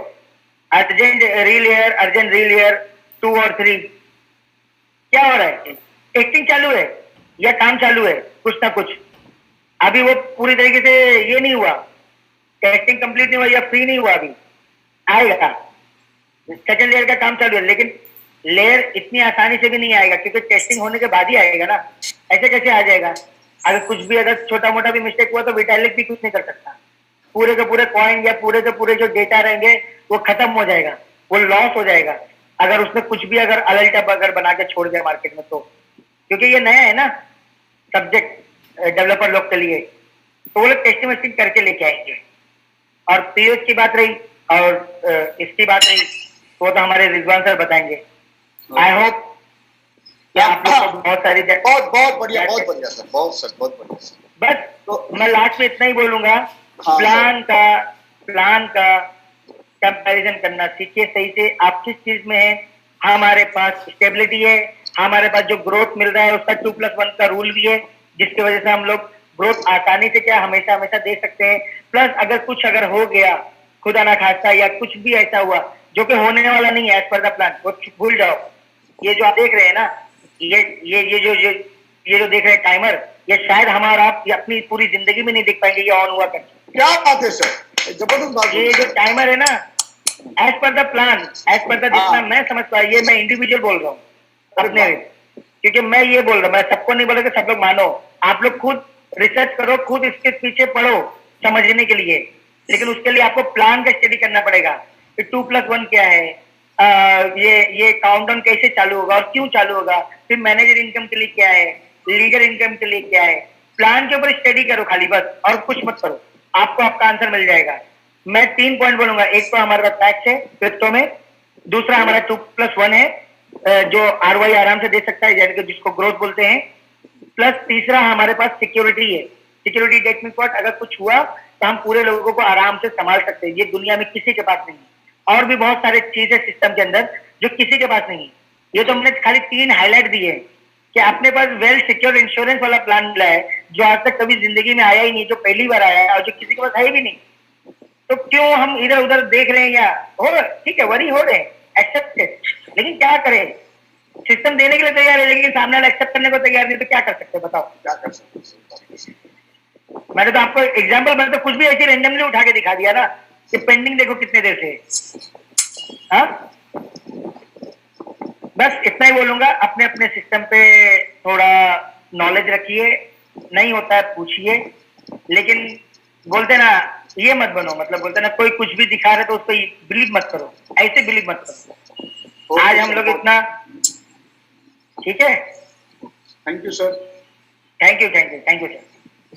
S1: अर्जेंट रीलेयर 2 और 3, क्या हो रहा है, टेस्टिंग चालू है या काम चालू है कुछ ना कुछ, अभी वो पूरी तरीके से ये नहीं हुआ, टेस्टिंग कंप्लीट नहीं हुआ या फ्री नहीं हुआ, अभी आएगा, सेकंड लेयर का काम चालू है, लेकिन लेयर इतनी आसानी से भी नहीं आएगा क्योंकि टेस्टिंग होने के बाद ही आएगा ना, ऐसे कैसे आ जाएगा, अगर कुछ भी अगर छोटा मोटा भी मिस्टेक हुआ तो विटालिक भी कुछ नहीं कर सकता, पूरे के पूरे कॉइन या पूरे के पूरे जो डेटा रहेंगे वो खत्म हो जाएगा, वो लॉस हो जाएगा अगर उसमें कुछ भी अगर अलल्टअप अगर बना के छोड़ दिया मार्केट में तो, क्योंकि ये नया है ना सब्जेक्ट डेवलपर लोग के लिए, तो वो लोग टेस्टिंग वेस्टिंग करके लेके आएंगे। और पीओएस की बात रही और इसकी बात रही, वो तो हमारे रिजवान सर बताएंगे। आई होप आप लोग को बहुत सारी
S2: बहुत बढ़िया सर, बहुत बढ़िया सर।
S1: बस तो मैं लास्ट में इतना ही बोलूंगा, प्लान का कंपैरिजन करना सीखिए सही से, आप किस चीज में है, हमारे पास स्टेबिलिटी है, हमारे पास जो ग्रोथ मिल रहा है उसका 2+1 का रूल भी है, जिसकी वजह से हम लोग ग्रोथ आसानी से क्या हमेशा दे सकते हैं। प्लस अगर कुछ अगर हो गया खुदा ना खास्ता या कुछ भी ऐसा हुआ जो कि होने वाला नहीं है एज पर द प्लान, वो भूल जाओ। ये जो आप देख रहे हैं ना, ये जो देख रहे हैं टाइमर, ये शायद हमारा आप अपनी पूरी जिंदगी में नहीं देख पाएंगे ये ऑन हुआ करके।
S2: क्या बात है सर, जबरदस्त बात।
S1: ये जो टाइमर है ना, as per the plan, as per the जितना मैं समझ पाया, ये मैं इंडिविजुअल बोल रहा हूँ अपने, क्योंकि मैं ये बोल रहा हूँ, मैं सबको नहीं बोल रहा कि सब लोग मानो, आप लोग खुद रिसर्च करो, खुद इसके पीछे पढ़ो समझने के लिए, लेकिन उसके लिए आपको प्लान का स्टडी करना पड़ेगा कि 2+1 क्या है, ये काउंटडाउन कैसे चालू होगा और क्यों चालू होगा, फिर मैनेजर इनकम के लिए क्या है, लीडर इनकम के लिए क्या है। प्लान के ऊपर स्टडी करो खाली बस, और कुछ मत करो, आपको आपका आंसर मिल जाएगा। मैं 3 पॉइंट बोलूंगा, एक तो हमारा टैक्स है क्रिप्टो में, दूसरा हमारा 2+1 है जो ROI आराम से दे सकता है, यानी कि जिसको ग्रोथ बोलते हैं, प्लस तीसरा हमारे पास सिक्योरिटी है। सिक्योरिटी डेट मीन व्हाट, अगर कुछ हुआ तो हम पूरे लोगों को आराम से संभाल सकते हैं, ये दुनिया में किसी के पास नहीं है। और भी बहुत सारे चीजें सिस्टम के अंदर जो किसी के पास नहीं है। ये तो हमने खाली 3 हाईलाइट दिए कि अपने पास वेल सिक्योर इंश्योरेंस वाला प्लान मिला है जो आज तक कभी जिंदगी में आया ही नहीं, जो पहली बार आया है और जो किसी के पास है भी नहीं। तो क्यों हम इधर उधर देख रहे हैं, या हो ठीक है वरी हो रहे हैं, एक्सेप्टेड, लेकिन क्या करें, सिस्टम देने के लिए तैयार है लेकिन सामने वाला एक्सेप्ट करने को तैयार नहीं, तो क्या कर सकते हैं बताओ।
S2: क्या कर सकते हैं?
S1: मैंने तो आपको एग्जांपल, मैंने तो कुछ भी ऐसे रेंडमली उठा के दिखा दिया ना कि पेंडिंग देखो कितने देर से। हाँ बस इतना ही बोलूंगा, अपने अपने सिस्टम पे थोड़ा नॉलेज रखिए, नहीं होता है पूछिए, लेकिन बोलते ना ये मत बनो, मतलब बोलते ना कोई कुछ भी दिखा रहे तो उस पर बिलीव मत करो, ऐसे बिलीव मत करो। आज हम लोग इतना, ठीक है,
S2: thank you sir.
S1: Thank you sir.